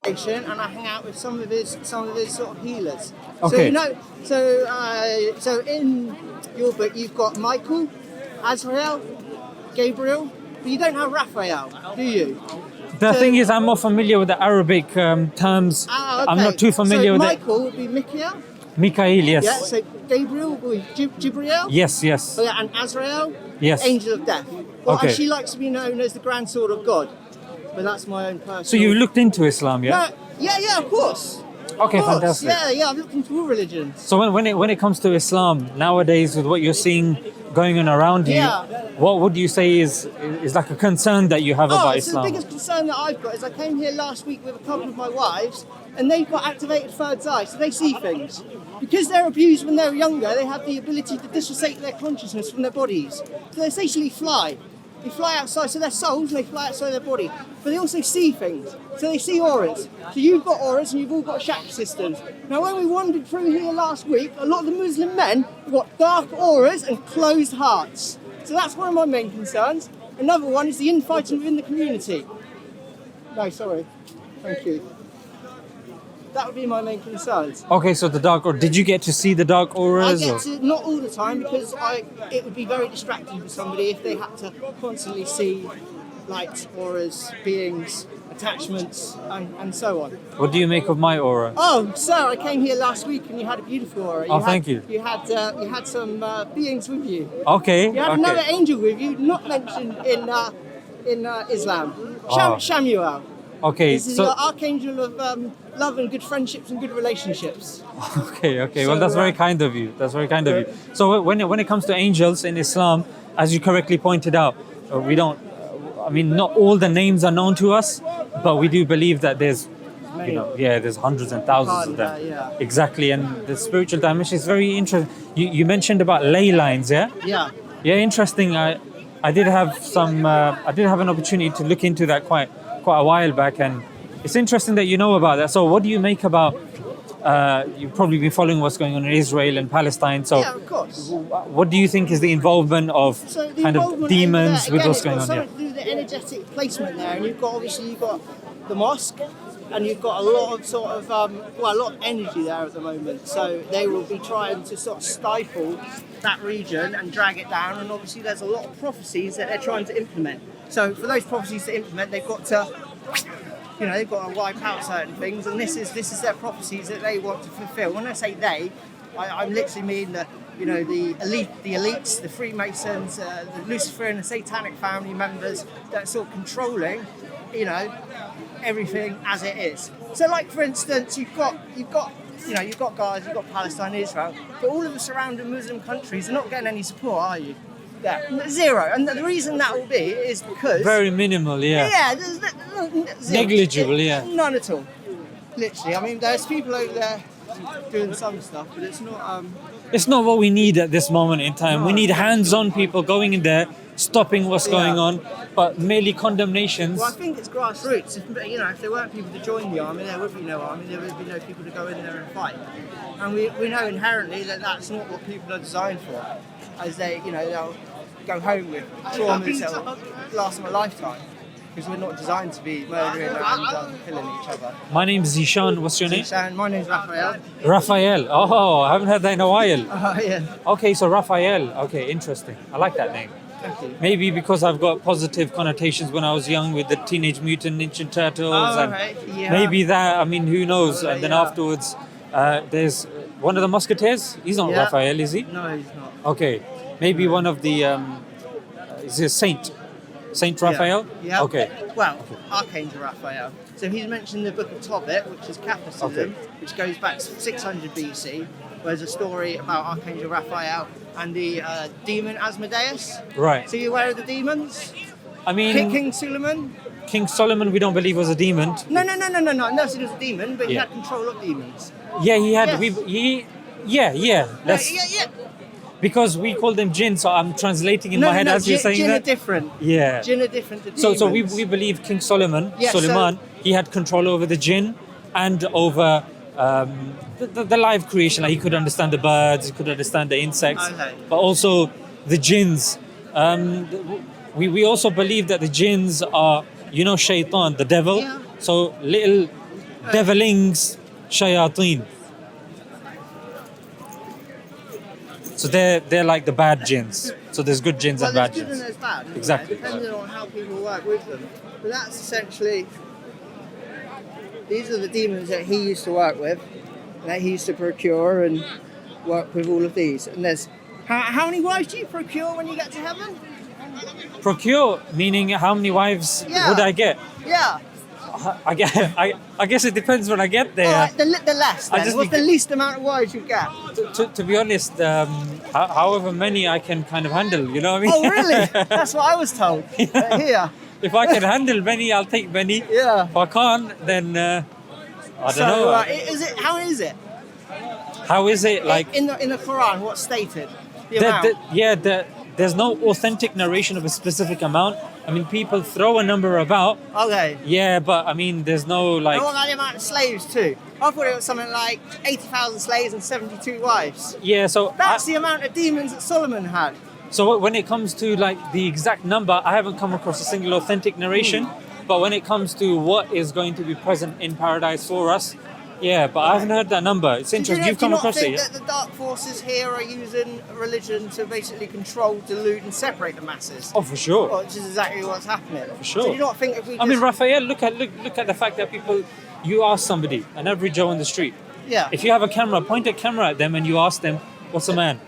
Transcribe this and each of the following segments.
and I hang out with some of his sort of healers. Okay. So in your book you've got Michael, Azrael, Gabriel, but you don't have Raphael, do you? The thing is, I'm more familiar with the Arabic terms. Okay. I'm not too familiar with Michael would be Michael. Mikael, yes. Yeah. So Gabriel would be Jibriel. Yes, yes. Oh, yeah, and Azrael, Yes. Angel of Death. Or Okay. as she likes to be known as the Grand Sword of God. But that's my own personal. So you looked into Islam, yeah? No, yeah, of course. Okay, Of course. fantastic. Yeah, I've looked into all religions. So when it comes to Islam nowadays, with what you're seeing going on around you, Yeah. what would you say is like a concern that you have about So Islam? the biggest concern that I've got is I came here last week with a couple of my wives, and they've got activated third eye, so they see things. Because they're abused when they're younger, they have the ability to dissociate their consciousness from their bodies. So they essentially fly. They fly outside, so their souls, and they fly outside their body. But they also see things. So they see auras. So you've got auras, and you've all got chakra systems. Now, when we wandered through here last week, a lot of the Muslim men have got dark auras and closed hearts. So that's one of my main concerns. Another one is the infighting within the community. No, sorry. Thank you. That would be my main concerns. Okay, so the dark, or did you get to see the dark I auras? get or? to, not all the time, because it would be very distracting for somebody if they had to constantly see lights, auras, beings, attachments, and so on. What do you make of my aura? Oh, sir, I came here last week and you had a beautiful aura. Thank you. You had some beings with you. Okay. You had okay. another angel with you, not mentioned in Islam. Shamuel. Okay. This is the archangel of love and good friendships and good relationships. Okay. Well, So, that's very kind of you. That's very kind of you. So when it comes to angels in Islam, as you correctly pointed out, we don't. I mean, not all the names are known to us, but we do believe that there's, there's hundreds and thousands of them. Yeah. Exactly, and the spiritual dimension is very interesting. You mentioned about ley lines, yeah? Yeah. Yeah, interesting. I did have some. I did have an opportunity to look into that quite a while back, and it's interesting that you know about that. So, what do you make about? You've probably been following what's going on in Israel and Palestine. So, Yeah, of course. what do you think is the involvement of The kind of involvement demons over there, with again, what's going on it's got here? something to do with the energetic placement there, and you've got the mosque, and you've got a lot of a lot of energy there at the moment. So they will be trying to sort of stifle that region and drag it down. And obviously, there's a lot of prophecies that they're trying to implement. So for those prophecies to implement, they've got to wipe out certain things, and this is their prophecies that they want to fulfill. When I say they, I'm literally mean the elites, the Freemasons, the Luciferian and Satanic family members that are sort of controlling, everything as it is. So, like for instance, you've got Gaza, you've got Palestine, Israel, but all of the surrounding Muslim countries are not getting any support, are you? Yeah, zero. And the reason that will be is because Very minimal, yeah. yeah, zero. Negligible, yeah. None at all. Literally, I mean, there's people over there doing some stuff, but it's not. It's not what we need at this moment in time. We need hands-on people going in there, stopping what's going on, but merely condemnations. Well, I think it's grassroots. If there weren't people to join the army, there would be no army. There would be no people to go in there and fight. And we know inherently that that's not what people are designed for, as they'll go home with traumas that will last them a lifetime. Because we're not designed to be murdering and killing each other. My name's Zishan. What's your name? Zishan, my name's Raphael. Raphael. Oh, I haven't heard that in a while. Yeah. Okay, so Raphael. Okay, interesting. I like that name. Thank you. Maybe because I've got positive connotations when I was young with the Teenage Mutant Ninja Turtles. Oh, and right. Yeah. maybe that, I mean, who knows? And then Yeah. afterwards, there's one of the Musketeers. He's not Yeah. Raphael, is he? No, he's not. Okay. Maybe one of the, is he a saint? Saint Raphael? Yeah. Okay. Well, Archangel Raphael. So he's mentioned in the Book of Tobit, which is Catholicism, which goes back to 600 BC, where there's a story about Archangel Raphael and the demon Asmodeus. Right. So you aware of the demons? I mean, King Solomon? King Solomon, we don't believe was a demon. No. Never said he was a demon, but he Yeah. had control of demons. Yeah, he had. Yes. Yeah. That's Yeah. because we call them jinn. So I'm translating in my head as you're saying Jinn that. are different. Yeah. Jinn are different to So demons. we believe King Solomon, Yes, Suleiman, he had control over the jinn and over the live creation. Like he could understand the birds, he could understand the insects, Okay. but also the jinns. We also believe that the jinns are, shaitan, the devil. Yeah. So little devilings, shayateen. So they're like the bad jinns. So there's good jinns Well, and there's bad good and jinns. there's bad, isn't Exactly. there? Depending on how people work with them. But that's essentially, these are the demons that he used to work with, that he used to procure and work with all of these. And there's, how many wives do you procure when you get to heaven? Procure, meaning how many wives Yeah. would I get? Yeah. I guess it depends when I get there. All right, the less I then. just What's be- the least amount of wives you get? To be honest, however many I can kind of handle, you know what I mean? Oh, really? That's what I was told. Here. If I can handle many, I'll take many. Yeah. If I can't, then I don't So, know. how is it? How is it like? In the Quran, what's stated? The amount? There's no authentic narration of a specific amount. I mean, people throw a number about. Okay. Yeah, but I mean, there's no like. And what about the amount of slaves too? I thought it was something like 80,000 slaves and 72 wives. Yeah, so That's the amount of demons that Solomon had. So when it comes to like the exact number, I haven't come across a single authentic narration. But when it comes to what is going to be present in paradise for us, yeah, but I haven't heard that number. It's interesting. You've come across it, Do you yeah? not think that the dark forces here are using religion to basically control, delude, and separate the masses? Oh, for sure. Well, which is exactly what's happening. For sure. So do you not think if we I mean, just- Raphael, look at the fact that people, you ask somebody, an average Joe on the street, Yeah. if you have a camera, point a camera at them and you ask them, what's a man?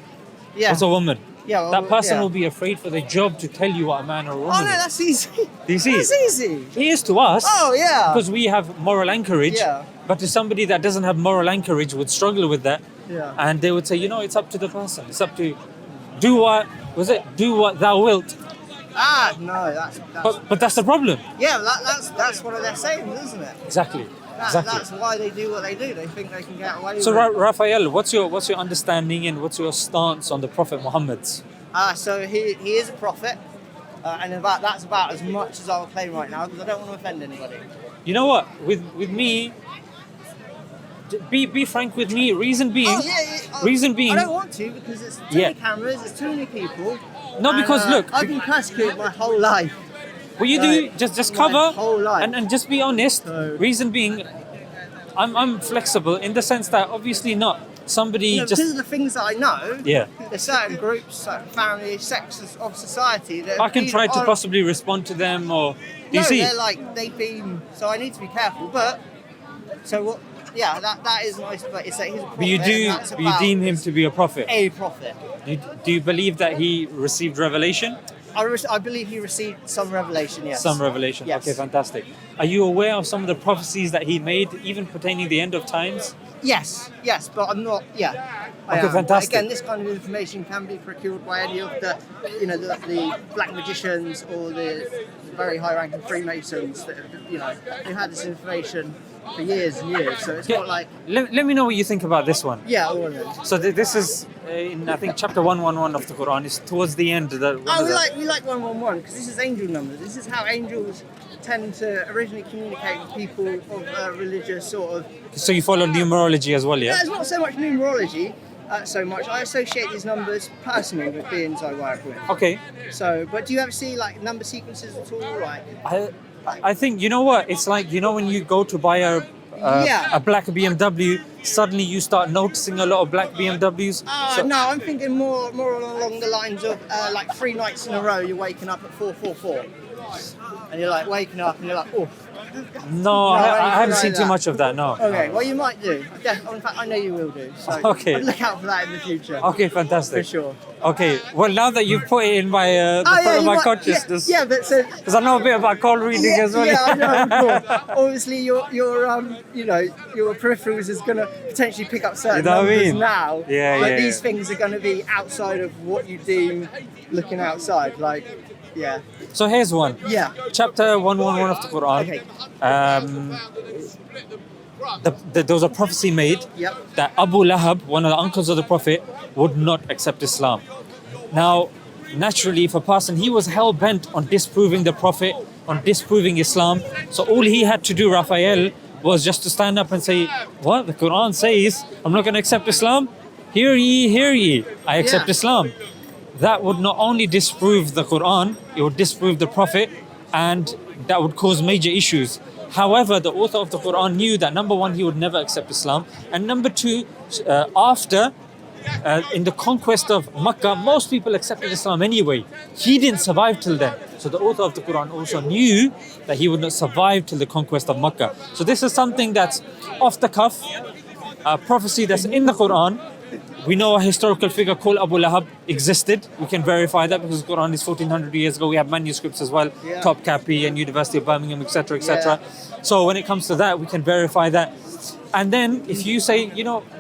Yeah. What's a woman? Yeah, well, That person yeah. will be afraid for their job to tell you what a man or a woman Oh no, is. that's easy. Do you see? That's easy. He is to us. Oh yeah. Because we have moral anchorage. Yeah. But to somebody that doesn't have moral anchorage would struggle with that. Yeah. And they would say, it's up to the person. It's up to do what thou wilt. No, that's But that's the problem. yeah, that's one of their sayings, isn't it? Exactly. That's why they do what they do. They think they can get away So with it. Raphael, what's your understanding and what's your stance on the Prophet Muhammad? So he is a prophet, and that's about as much as I'll claim right now because I don't want to offend anybody. You know what? With me, be frank with me. Reason being, reason being. I don't want to because it's too many cameras, it's too many people. No, and, because look, I've been persecuted my whole life. what you do, just my cover whole life. and just be honest. So- Reason being, I'm flexible in the sense that obviously not somebody You know, just. because of the things that I know, Yeah. there's certain groups, certain families, sectors of society that I can either try to are- possibly respond to them, or do you no, see? they're like they've been. So I need to be careful. But so what? Yeah, that is nice. But it's like he's a prophet. But you and that's you about deem him to be a prophet. a prophet. Do you believe that he received revelation? I believe he received some revelation. Yes. Some revelation. Yes. Okay, fantastic. Are you aware of some of the prophecies that he made, even pertaining to the end of times? Yes, but I'm not. Yeah. I Okay, am. fantastic. But again, this kind of information can be procured by any of the, the black magicians or the very high-ranking Freemasons that who had this information for years and years. So it's not like Let me know what you think about this one. all of it. So this is in I think chapter 111 of the Quran. It's towards the end. We like 111 because this is angel numbers. This is how angels tend to originally communicate with people of religious sort of. So you follow numerology as well, Yeah, yeah? it's not so much numerology. So much. I associate these numbers personally with beings I work with. Okay. So, but do you ever see like number sequences at all? Like, I think you know what it's like. You know when you go to buy a black BMW, suddenly you start noticing a lot of black BMWs. no, I'm thinking more along the lines of like 3 nights in a row you're waking up at 444, and you're like waking up and you're like, oh. No, I anything haven't like seen too that. much of that. No. Okay, well you might do. In fact, I know you will do. So Okay. I'd look out for that in the future. Okay, fantastic. For sure. Okay, well now that you've put it in my the front of my consciousness, Yeah, but so. because I know a bit about cold reading as well. Yeah, I know. Of course. Obviously, your peripherals is going to potentially pick up certain You know what I numbers mean? now. Yeah, but yeah, these yeah. things are going to be outside of what you deem looking outside. Like, yeah, So here's one. yeah. Chapter 111 of the Quran. Okay. There was a prophecy made Yep. that Abu Lahab, one of the uncles of the Prophet, would not accept Islam. Now, naturally, if a person, he was hell bent on disproving the Prophet, on disproving Islam. So all he had to do, Raphael, was just to stand up and say, "What? The Quran says I'm not going to accept Islam. Hear ye, I accept Yeah. Islam." That would not only disprove the Quran, it would disprove the Prophet, and that would cause major issues. However, the author of the Quran knew that number one, he would never accept Islam, and number two, after in the conquest of Makkah, most people accepted Islam anyway. He didn't survive till then. So the author of the Quran also knew that he would not survive till the conquest of Makkah. So this is something that's off the cuff, a prophecy that's in the Quran. We know a historical figure called Abu Lahab existed. We can verify that because the Quran is 1400 years ago. We have manuscripts as well, Topkapi and University of Birmingham, etc., etc. So when it comes to that, we can verify that. And then if you say,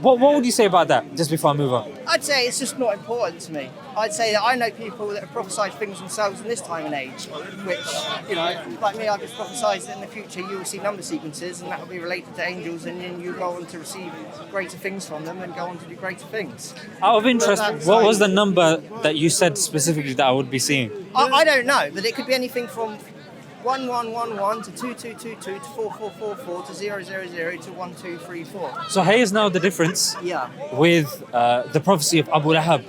what would you say about that, just before I move on? I'd say it's just not important to me. I'd say that I know people that have prophesied things themselves in this time and age, which, like me, I've just prophesied that in the future you will see number sequences and that will be related to angels, and then you go on to receive greater things from them and go on to do greater things. Out of interest, what was the number that you said specifically that I would be seeing? I don't know, but it could be anything from 1111 to 2222 to 4444 to 000 to 1234. So here's now the difference with the prophecy of Abu Lahab.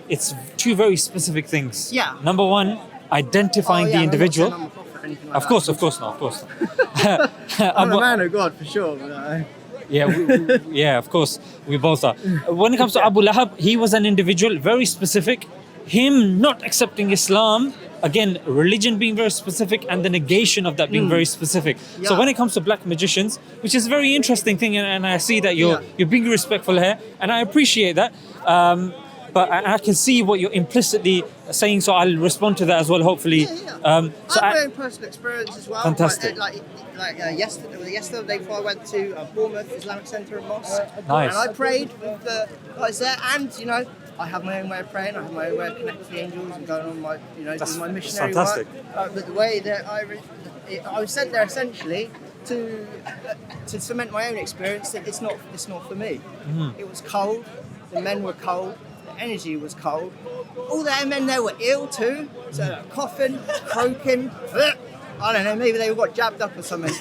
It's two very specific things. Yeah. Number one, identifying the individual. I'm not saying I'm a prophet or anything like Of course not. I'm a man of God for sure. But Yeah, of course, we both are. When it comes to Abu Lahab, he was an individual, very specific. Him not accepting Islam, again, religion being very specific and the negation of that being very specific. So when it comes to black magicians, which is a very interesting thing, and I see that you're being respectful here, and I appreciate that. But I can see what you're implicitly saying, so I'll respond to that as well, hopefully. So I have my own personal experience as well. Fantastic. Yesterday, the day before I went to Bournemouth Islamic Centre and Mosque. Nice. And I prayed with the guys there, and I have my own way of praying. I have my own way of connecting to the angels and going on my, doing my missionary fantastic. work. But the way that I was sent there essentially to cement my own experience that it's not for me. It was cold. The men were cold. The energy was cold. All the men there were ill too. So coughing, croaking. I don't know. Maybe they got jabbed up or something.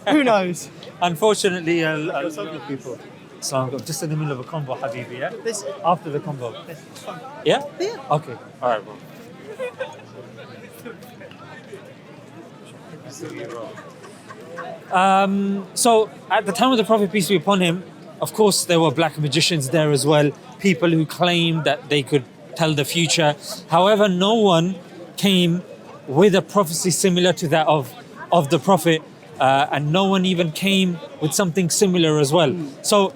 Who knows? Unfortunately, a lot of people. So I'm just in the middle of a combo, Habibi, yeah? After the combo. It's fun. Yeah? Yeah. Okay. All right, bro. So at the time of the Prophet, peace be upon him, of course there were black magicians there as well, people who claimed that they could tell the future. However, no one came with a prophecy similar to that of the Prophet, and no one even came with something similar as well. So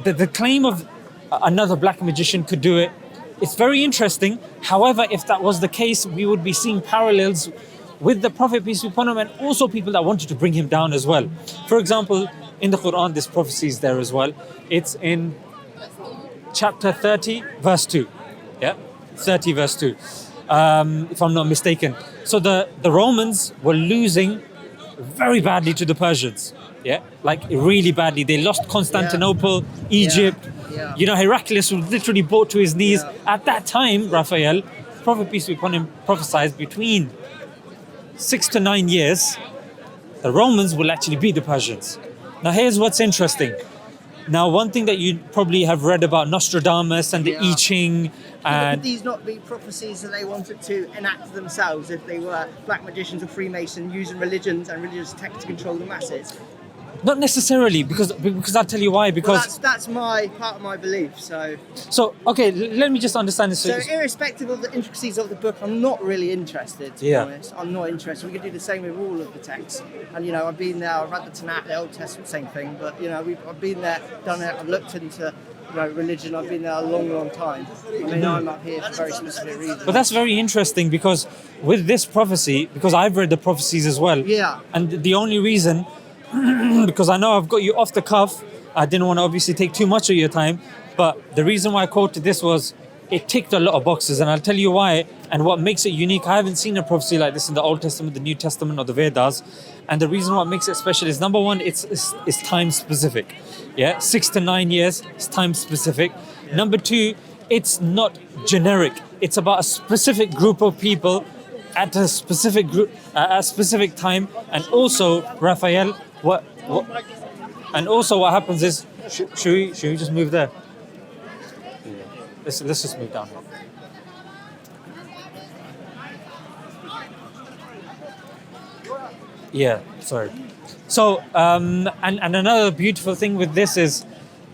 the claim of another black magician could do it, it's very interesting. However, if that was the case, we would be seeing parallels with the Prophet, peace be upon him, and also people that wanted to bring him down as well. For example, in the Quran, this prophecy is there as well. It's in chapter 30, verse 2. Yeah, 30, verse 2, if I'm not mistaken. So the Romans were losing very badly to the Persians. Yeah, like really badly. They lost Constantinople, Egypt. Heraclius was literally brought to his knees. At that time, Raphael, Prophet peace be upon him, prophesied between 6 to 9 years, the Romans will actually beat the Persians. Now here's what's interesting. Now one thing that you probably have read about Nostradamus and the I Ching, and would these not be prophecies that they wanted to enact themselves if they were black magicians or Freemasons using religions and religious tech to control the masses? not necessarily, because I'll tell you why. Because well, that's my part of my belief. So okay, let me just understand this. So irrespective of the intricacies of the book, I'm not really interested. To be honest, I'm not interested. We could do the same with all of the texts. And I've been there. I've read the Tanakh, the Old Testament, same thing. But I've been there, done it. I've looked into religion. I've been there a long, long time. I mean, I'm up here for very specific reasons. But that's very interesting, because with this prophecy, because I've read the prophecies as well. Yeah. And the only reason, because I know I've got you off the cuff, I didn't want to obviously take too much of your time, but the reason why I quoted this was it ticked a lot of boxes, and I'll tell you why and what makes it unique. I haven't seen a prophecy like this in the Old Testament, the New Testament, or the Vedas. And the reason what makes it special is, number one, it's time specific. 6 to 9 years, it's time specific. Number two, it's not generic. It's about a specific group of people at a specific group, at a specific time. And also, Raphael, what happens is, should we just move there? Let's just move down. Yeah, sorry. So, and another beautiful thing with this is,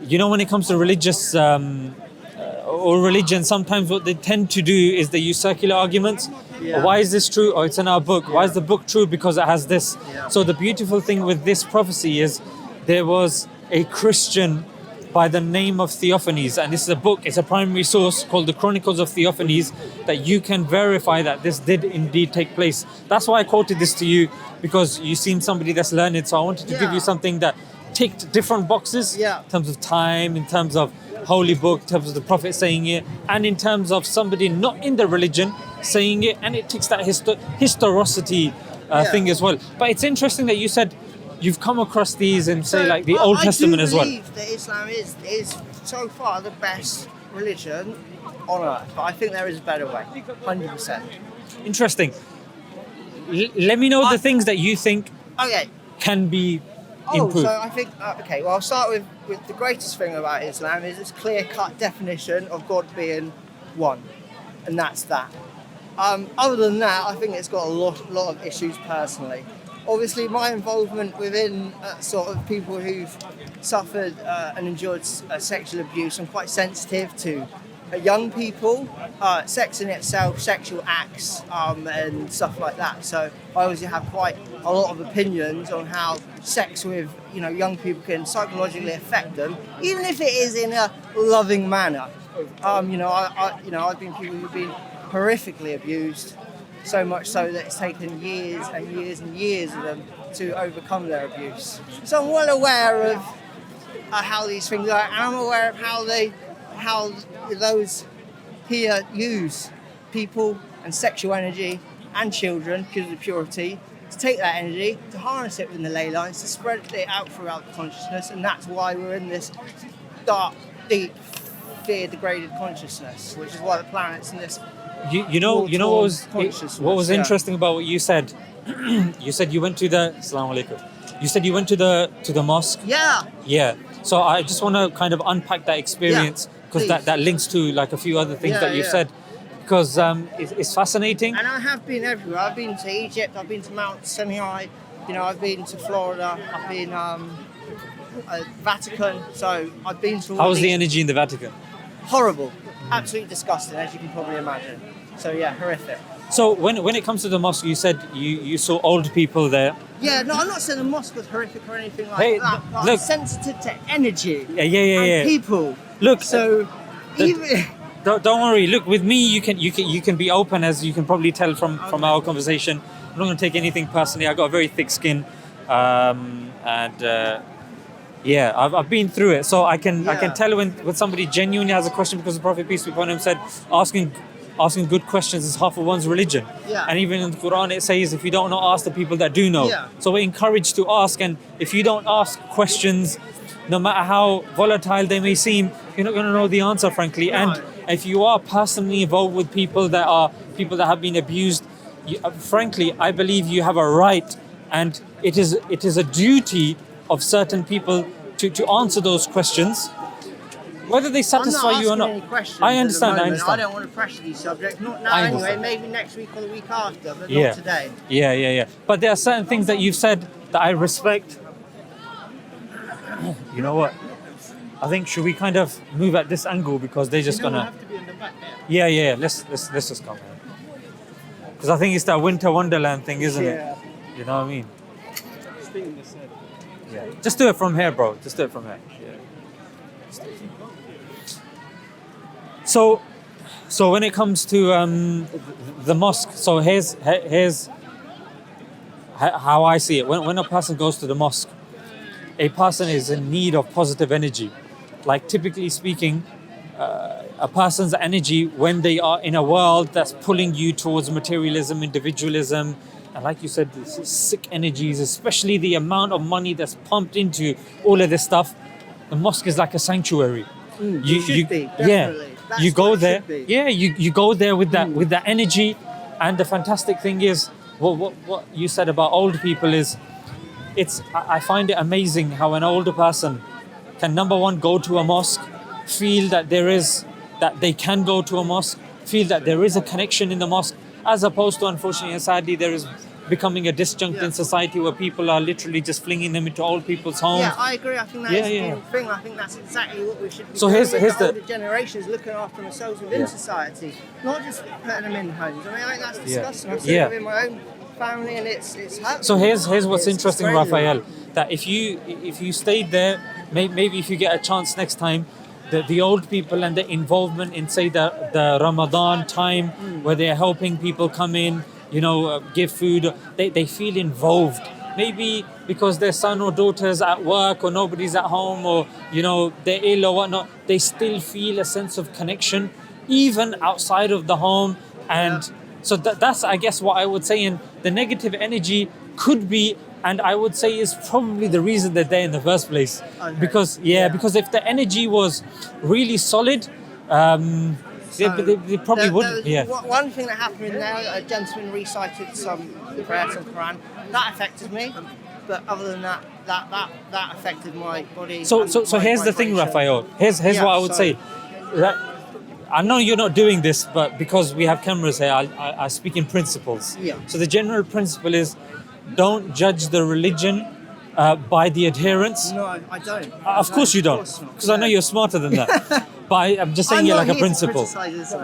when it comes to religious or religion, sometimes what they tend to do is they use circular arguments. Yeah. Why is this true? Oh, it's in our book. Why is the book true? Because it has this. Yeah. So the beautiful thing with this prophecy is there was a Christian by the name of Theophanes, and this is a book, it's a primary source called the Chronicles of Theophanes, that you can verify that this did indeed take place. That's why I quoted this to you, because you seem somebody that's learned, so I wanted to give you something that ticked different boxes in terms of time, in terms of holy book, in terms of the prophet saying it, and in terms of somebody not in the religion saying it, and it ticks that historicity thing as well. But it's interesting that you said you've come across these in, say, like the Old Testament as well. I do believe that Islam is so far the best religion on earth, but I think there is a better way, 100%. Interesting. Let me know the things that you think can be improved. So I think, well, I'll start with the greatest thing about Islam is its clear-cut definition of God being one, and that's that. Other than that, I think it's got a lot of issues personally. Obviously, my involvement within sort of people who've suffered and endured sexual abuse, I'm quite sensitive to young people, sex in itself, sexual acts, and stuff like that. So I obviously have quite a lot of opinions on how sex with young people can psychologically affect them, even if it is in a loving manner. I've been people who've been horrifically abused. So much so that it's taken years and years and years of them to overcome their abuse. So I'm well aware of how these things are, and I'm aware of how those here use people and sexual energy and children, because of the purity, to take that energy, to harness it within the ley lines, to spread it out throughout the consciousness, and that's why we're in this dark, deep, fear-degraded consciousness, which is why the planet's in this. You know what was interesting about what you said? You said you went to the Assalamu alaikum. You said you went to the mosque. Yeah. So I just want to kind of unpack that experience, because that links to like a few other things that you've said, because it's fascinating. And I have been everywhere. I've been to Egypt. I've been to Mount Sinai. I've been to Florida. I've been Vatican. So I've been to. How was the energy in the Vatican? Horrible. Absolutely disgusting, as you can probably imagine. So yeah, horrific. So when it comes to the mosque, you said you saw old people there. Yeah, no, I'm not saying the mosque was horrific or anything like that. But look, I'm sensitive to energy. And people. Look, so even. Don't worry. Look, with me, you can be open, as you can probably tell from our conversation. I'm not going to take anything personally. I got a very thick skin, I've been through it, so I can tell when somebody genuinely has a question, because the Prophet, peace be upon him, said asking good questions is half of one's religion. And even in the Quran it says, if you don't know, ask the people that do know. So we're encouraged to ask, and if you don't ask questions, no matter how volatile they may seem, you're not going to know the answer, frankly. And if you are personally involved with people that have been abused, frankly, I believe you have a right, and it is a duty of certain people to answer those questions, whether they satisfy you or not. I understand. I don't want to pressure these subjects. Not now anyway. Maybe next week or the week after, but not today. Yeah. But there are certain things that you've said that I respect. You know what? I think, should we kind of move at this angle, because they're just gonna. Have to be in the back there. Yeah. Let's just come. Because I think it's that winter wonderland thing, isn't it? You know what I mean? Stay in the side. Yeah. Just do it from here, bro. Just do it from here. So when it comes to the mosque, so here's how I see it. When a person goes to the mosque, a person is in need of positive energy. Like, typically speaking, a person's energy, when they are in a world that's pulling you towards materialism, individualism, and like you said, sick energies, especially the amount of money that's pumped into all of this stuff, the mosque is like a sanctuary. You should be, definitely. That's you go there. Yeah, you go there with that energy, and the fantastic thing is, what you said about old people is, I find it amazing how an older person can, number one, go to a mosque, feel that they can go to a mosque, feel that there is a connection in the mosque, as opposed to, unfortunately and sadly, there is becoming a disjunct in society where people are literally just flinging them into old people's homes. Yeah, I agree. I think that's a beautiful thing. I think that's exactly what we should be So doing. here's The the older generations looking after themselves within society, not just putting them in homes. I mean, I think that's disgusting. I've seen it within my own family, and it's hurtful. So here's what's interesting, crazy. Raphael, that if you stayed there, maybe if you get a chance next time, the old people and the involvement in, say, the Ramadan time, where they're helping people come in, give food, they feel involved. Maybe because their son or daughter's at work or nobody's at home, or they're ill or whatnot, they still feel a sense of connection even outside of the home. And so that's, I guess, what I would say. And the negative energy could be, and I would say is probably the reason they're there in the first place. Okay. Because if the energy was really solid, they probably wouldn't. One thing that happened in there, a gentleman recited some prayers from Quran. That affected me, but other than that affected my body. So here's the thing, Raphael. Here's what I would say. That I know you're not doing this, but because we have cameras here, I speak in principles. Yeah. So the general principle is, don't judge the religion by the adherents. No, I don't. Of course you don't, because I know you're smarter than that. But I'm just saying, like a principle.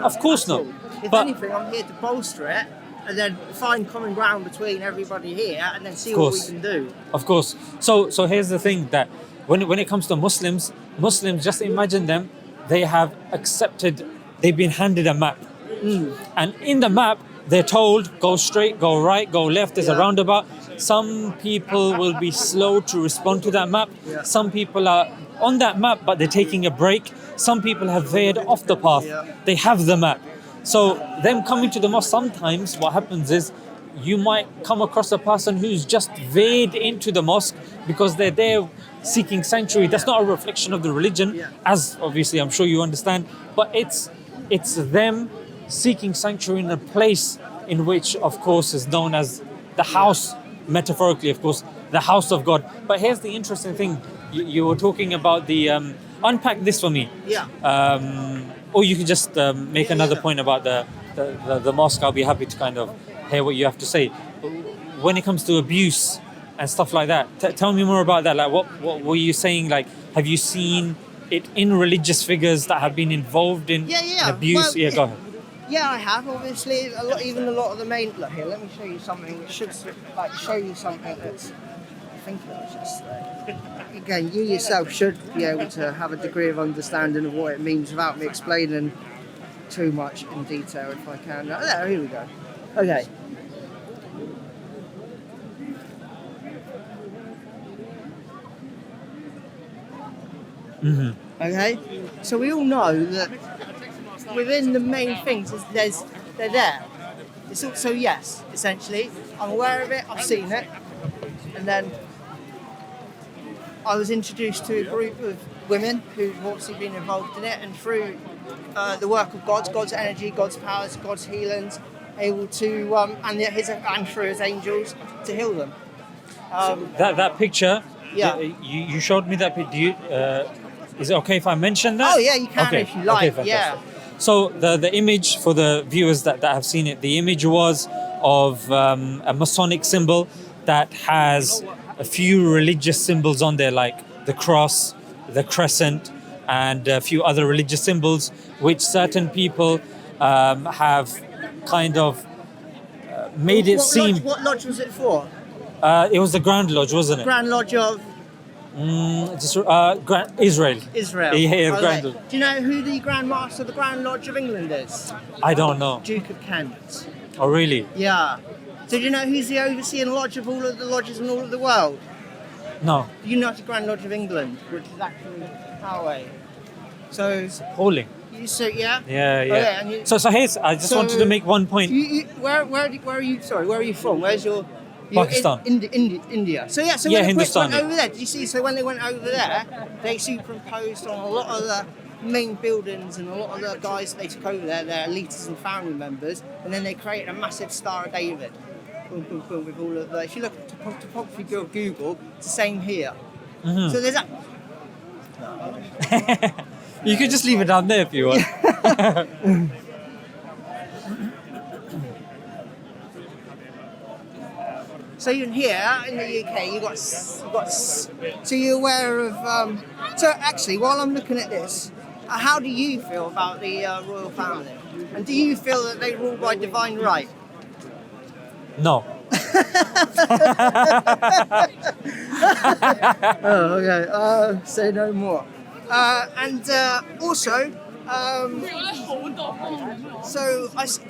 Of course not. If But anything, I'm here to bolster it and then find common ground between everybody here, and then see what we can do. Of course. So here's the thing, that when it comes to Muslims, just imagine them. They have accepted. They've been handed a map, and in the map they're told, go straight, go right, go left. There's a roundabout. Some people will be slow to respond to that map. Some people are on that map, but they're taking a break. Some people have veered off the path. They have the map. So them coming to the mosque, sometimes what happens is you might come across a person who's just veered into the mosque because they're there seeking sanctuary. That's not a reflection of the religion, as obviously I'm sure you understand, but it's them seeking sanctuary in a place in which, of course, is known as the house, metaphorically, of course, the house of God. But here's the interesting thing. You were talking about the... unpack this for me. Or you can just make another point about the mosque. I'll be happy to kind of hear what you have to say. When it comes to abuse and stuff like that, tell me more about that. Like, what were you saying? Like, have you seen it in religious figures that have been involved in abuse? Well, go ahead. Yeah, I have. Obviously, a lot of the main. Look here. Let me show you something. It should show you something that's. I think it was just. Again, you yourself should be able to have a degree of understanding of what it means without me explaining too much in detail, if I can. There, here we go. Okay. Okay. So we all know that within the main things, they're there. It's also, yes, essentially, I'm aware of it, I've seen it, and then I was introduced to a group of women who've obviously been involved in it, and through the work of God's energy, God's powers, God's healings, able to, and through His angels, to heal them. That picture, you showed me that picture. Is it okay if I mention that? Oh yeah, you can if you like. Okay, so the image, for the viewers that have seen it, the image was of a Masonic symbol that has a few religious symbols on there, like the cross, the crescent, and a few other religious symbols, which certain people have kind of made it seem... What lodge was it for? It was the Grand Lodge, wasn't it? Grand Lodge of... Israel. Israel. Yeah, okay. Grand Lodge. Do you know who the Grand Master of the Grand Lodge of England is? I don't know. Duke of Kent. Oh, really? Yeah. So do you know who's the overseeing lodge of all of the lodges in all of the world? No. The United Grand Lodge of England, which is actually our way. So... Holy. Yeah? Yeah. Okay, so here's, I just wanted to make one point. Where are you? Sorry, where are you from? Where's your... Pakistan. India. So when they went over there, did you see? So when they went over there, they superimposed on a lot of the main buildings and a lot of the guys that they took over there, their elites and family members, and then they created a massive Star of David. Boom, boom, boom, with all of the... If you look at topography Google, it's the same here. Mm-hmm. So there's that... You could just leave it down there if you want. So even here in the UK, so you're aware of, so actually while I'm looking at this, how do you feel about the royal family? And do you feel that they rule by divine right? No. Oh, okay. Say no more. Also,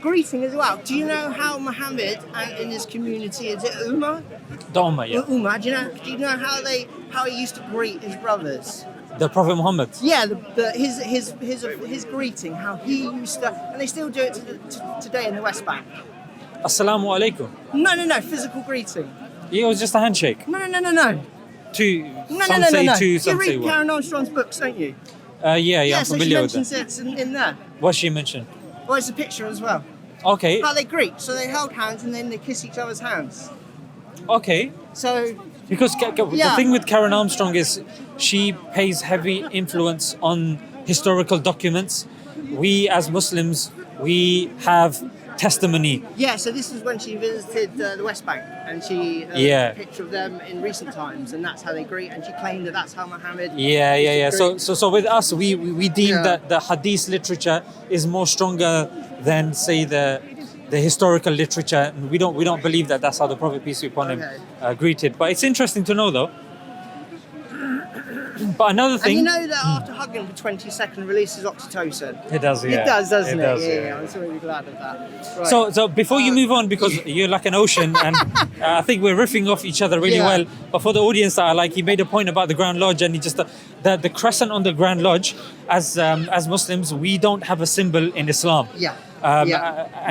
greeting as well. Do you know how Muhammad and in his community, is it Ummah? The Ummah, yeah. Ummah. Do you know how he used to greet his brothers? The Prophet Muhammad. Yeah, his greeting, how he used to, and they still do it today in the West Bank. Assalamu alaikum. No, physical greeting. Yeah, it was just a handshake. No. Some No. say two, You some say read one. Karen Armstrong's books, don't you? Yeah, I'm so she familiar with mentions that. it in there. What she mentioned? Well, it's a picture as well. Okay, How they greet. So they held hands and then they kiss each other's hands. okay. So, Because the Yeah. thing with Karen Armstrong is she pays heavy influence on historical documents. We as Muslims, we have testimony. yeah, so this is when she visited the West Bank and she Yeah. took a picture of them in recent times and that's how they greet and she claimed that that's how Muhammad Yeah. used to greet. So with us, we deem Yeah. that the hadith literature is more stronger than say the historical literature, and we don't believe that that's how the Prophet peace be upon him Okay. greeted. But it's interesting to know though. But another And thing, you know that after hugging for 20 seconds releases oxytocin? it does, yeah. It does, doesn't it? does, Yeah, I'm so really glad of that. Right. So before you move on, because you're like an ocean, and I think we're riffing off each other really Yeah. well. But for the audience that are like, he made a point about the Grand Lodge, and he just the crescent on the Grand Lodge. As Muslims, we don't have a symbol in Islam. Yeah.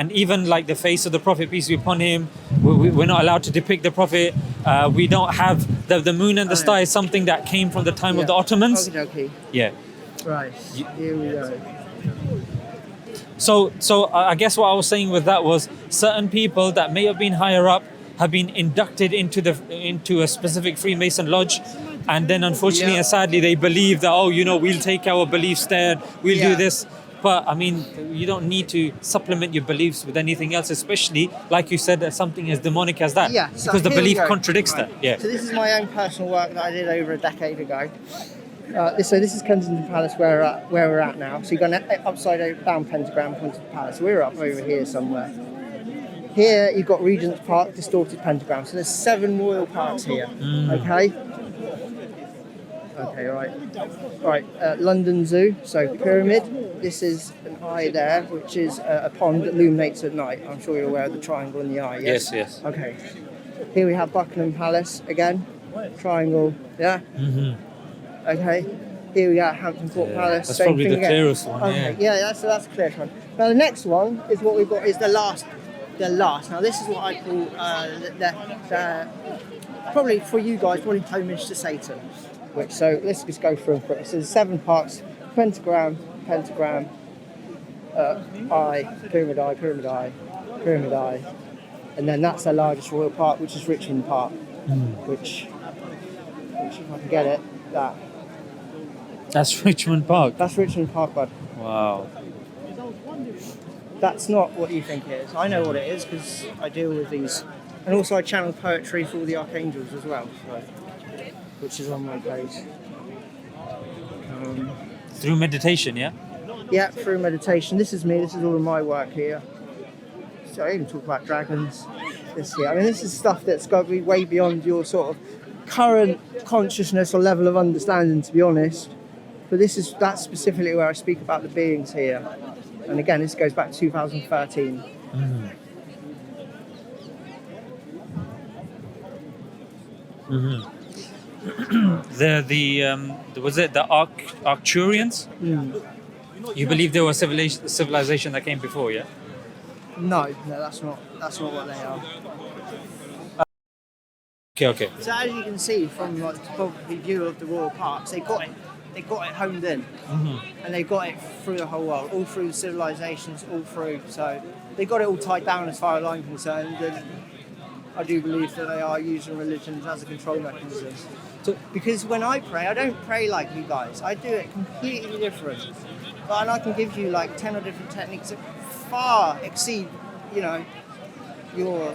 And even like the face of the Prophet, peace be upon him, we're not allowed to depict the Prophet. We don't have the moon and the star is something that came from the time of the Ottomans. Okay. Yeah. Right. Here we go. So I guess what I was saying with that was certain people that may have been higher up have been inducted into a specific Freemason lodge, and then unfortunately Yeah. and sadly they believe that we'll take our beliefs there, we'll do Yeah. this. But I mean, you don't need to supplement your beliefs with anything else, especially like you said, something as demonic as that, Yeah. So because the here we belief go. contradicts Right. that. Yeah. So this is my own personal work that I did over a decade ago. So this is Kensington Palace where we're at now. So you've got an upside down pentagram onto the palace. We're up over here somewhere. Here you've got Regent's Park, distorted pentagram. So there's 7 royal parks here. Okay. Okay, right. London Zoo. So pyramid. This is an eye there, which is a pond that illuminates at night. I'm sure you're aware of the triangle in the eye. Yes. Yes. Okay. Here we have Buckingham Palace again. Triangle. Yeah. Okay. Here we got Hampton Court Palace. That's same probably thing the again. clearest one. Okay. Yeah. That's a clear one. Now the next one is what we've got is the last. Now this is what I call the probably for you guys probably homage to Satan. So let's just go through them quick. So there's 7 parts: pentagram, eye, pyramid eye, pyramid eye, pyramid eye, and then that's the largest royal park, which is Richmond Park, which if I can get it, That's Richmond Park. that's Richmond Park, bud. Wow. That's not what you think it is. I know what it is because I deal with these, and also I channel poetry for all the archangels as well, which is on my page. Through meditation, yeah. Yeah, through meditation. This is me. This is all of my work here. So I even talk about dragons. This here. I mean, this is stuff that's got to be way beyond your sort of current consciousness or level of understanding, to be honest. But that's specifically where I speak about the beings here. And again, this goes back to 2013. Was it the Arcturians? You believe there was civilization that came before, yeah? No, that's not what they are. Okay. So as you can see from like the topography view of the royal parks, they got it honed in, and they got it through the whole world, all through the civilizations, all through. So they got it all tied down as far as I'm concerned. And I do believe that they are using religions as a control mechanism. Because when I pray, I don't pray like you guys. I do it completely different. And I can give you like 10 or different techniques that far exceed, your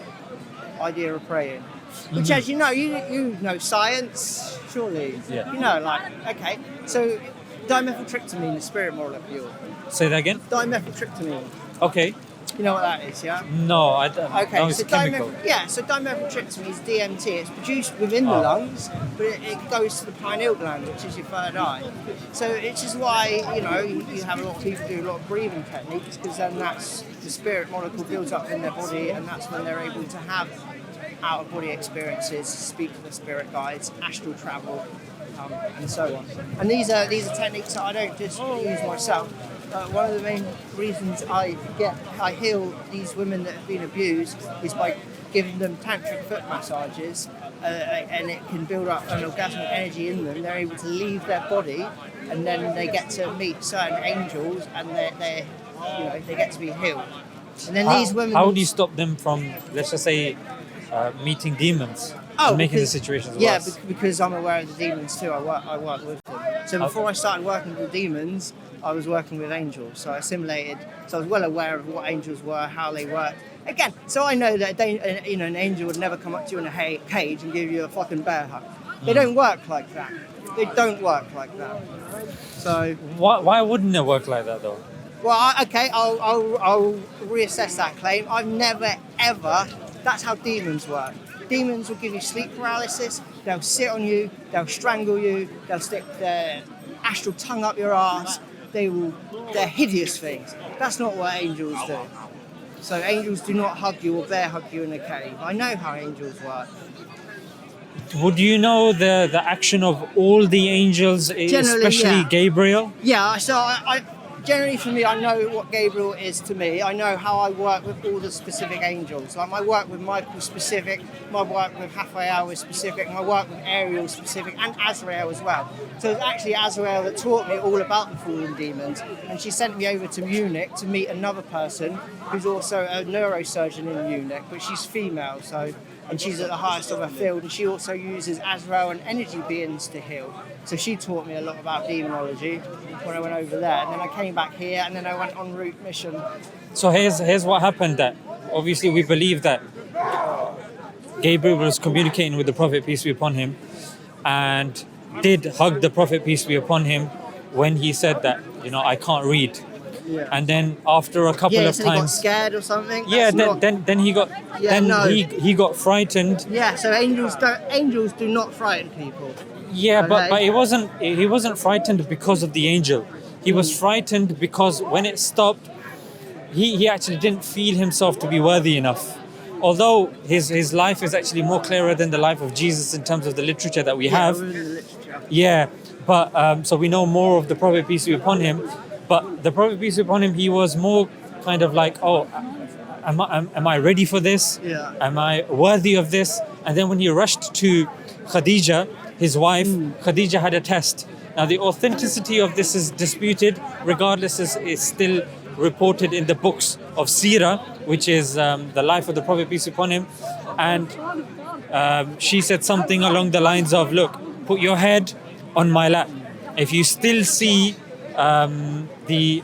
idea of praying. Which, as you know, you know science, surely. Yeah. You know, like, okay, so dimethyltryptamine, the spirit molecule. Say that again. Dimethyltryptamine. Okay. You know what that is, yeah? No, I don't. Okay, No, it's so a chemical. dimethyltryptamine is DMT. It's produced within the lungs, but it goes to the pineal gland, which is your third eye. So it's just why you have a lot of people do a lot of breathing techniques, because then that's the spirit molecule builds up in their body, and that's when they're able to have out-of-body experiences, speak to the spirit guides, astral travel, and so on. And these are techniques that I don't just use myself. One of the main reasons I heal these women that have been abused is by giving them tantric foot massages, and it can build up an orgasmic energy in them. They're able to leave their body, and then they get to meet certain angels, and they get to be healed. And then these women. How do you stop them from, let's just say, meeting demons and making the situations worse? Yeah, because I'm aware of the demons too. I work with them. So before I started working with demons, I was working with angels. So I assimilated. So I was well aware of what angels were, how they worked. Again, so I know that an angel would never come up to you in a cage and give you a fucking bear hug. They don't work like that. They don't work like that. So Why wouldn't it work like that though? well, I'll reassess that claim. I've never ever. That's how demons work. Demons will give you sleep paralysis. They'll sit on you. They'll strangle you. They'll stick their astral tongue up your ass. They're hideous things. That's not what angels do. So angels do not hug you or bear hug you in a cave. I know how angels work. Would you know the action of all the angels, especially yeah. Gabriel? Yeah, so I generally for me, I know what Gabriel is to me. I know how I work with all the specific angels. Like my work with Michael specific, my work with Raphael is specific, my work with Ariel specific, and Azrael as well. So it's actually Azrael that taught me all about the fallen demons, and she sent me over to Munich to meet another person who's also a neurosurgeon in Munich, but she's female, and she's at the highest of her field, and she also uses Azrael and energy beings to heal. So she taught me a lot about demonology when I went over there, and then I came back here, and then I went en route mission. So here's what happened. That obviously we believe that Gabriel was communicating with the Prophet, peace be upon him, and did hug the Prophet, peace be upon him, when he said that I can't read. Yeah. And then after a couple of so times, he got scared or something. yeah, That's then he got he got frightened. Yeah, so angels do not frighten people. Yeah, Okay. but he wasn't frightened because of the angel. He was frightened because when it stopped, he actually didn't feel himself to be worthy enough. Although his life is actually more clearer than the life of Jesus in terms of the literature that we have. Within the literature. Yeah, but so we know more of the Prophet, peace be upon him. But the Prophet, peace be upon him, he was more kind of like, oh, am I ready for this? Yeah. Am I worthy of this? And then when he rushed to Khadija, his wife, Khadija had a test. Now the authenticity of this is disputed. Regardless, is still reported in the books of Sirah, which is the life of the Prophet, peace be upon him. And she said something along the lines of, look, put your head on my lap. If you still see the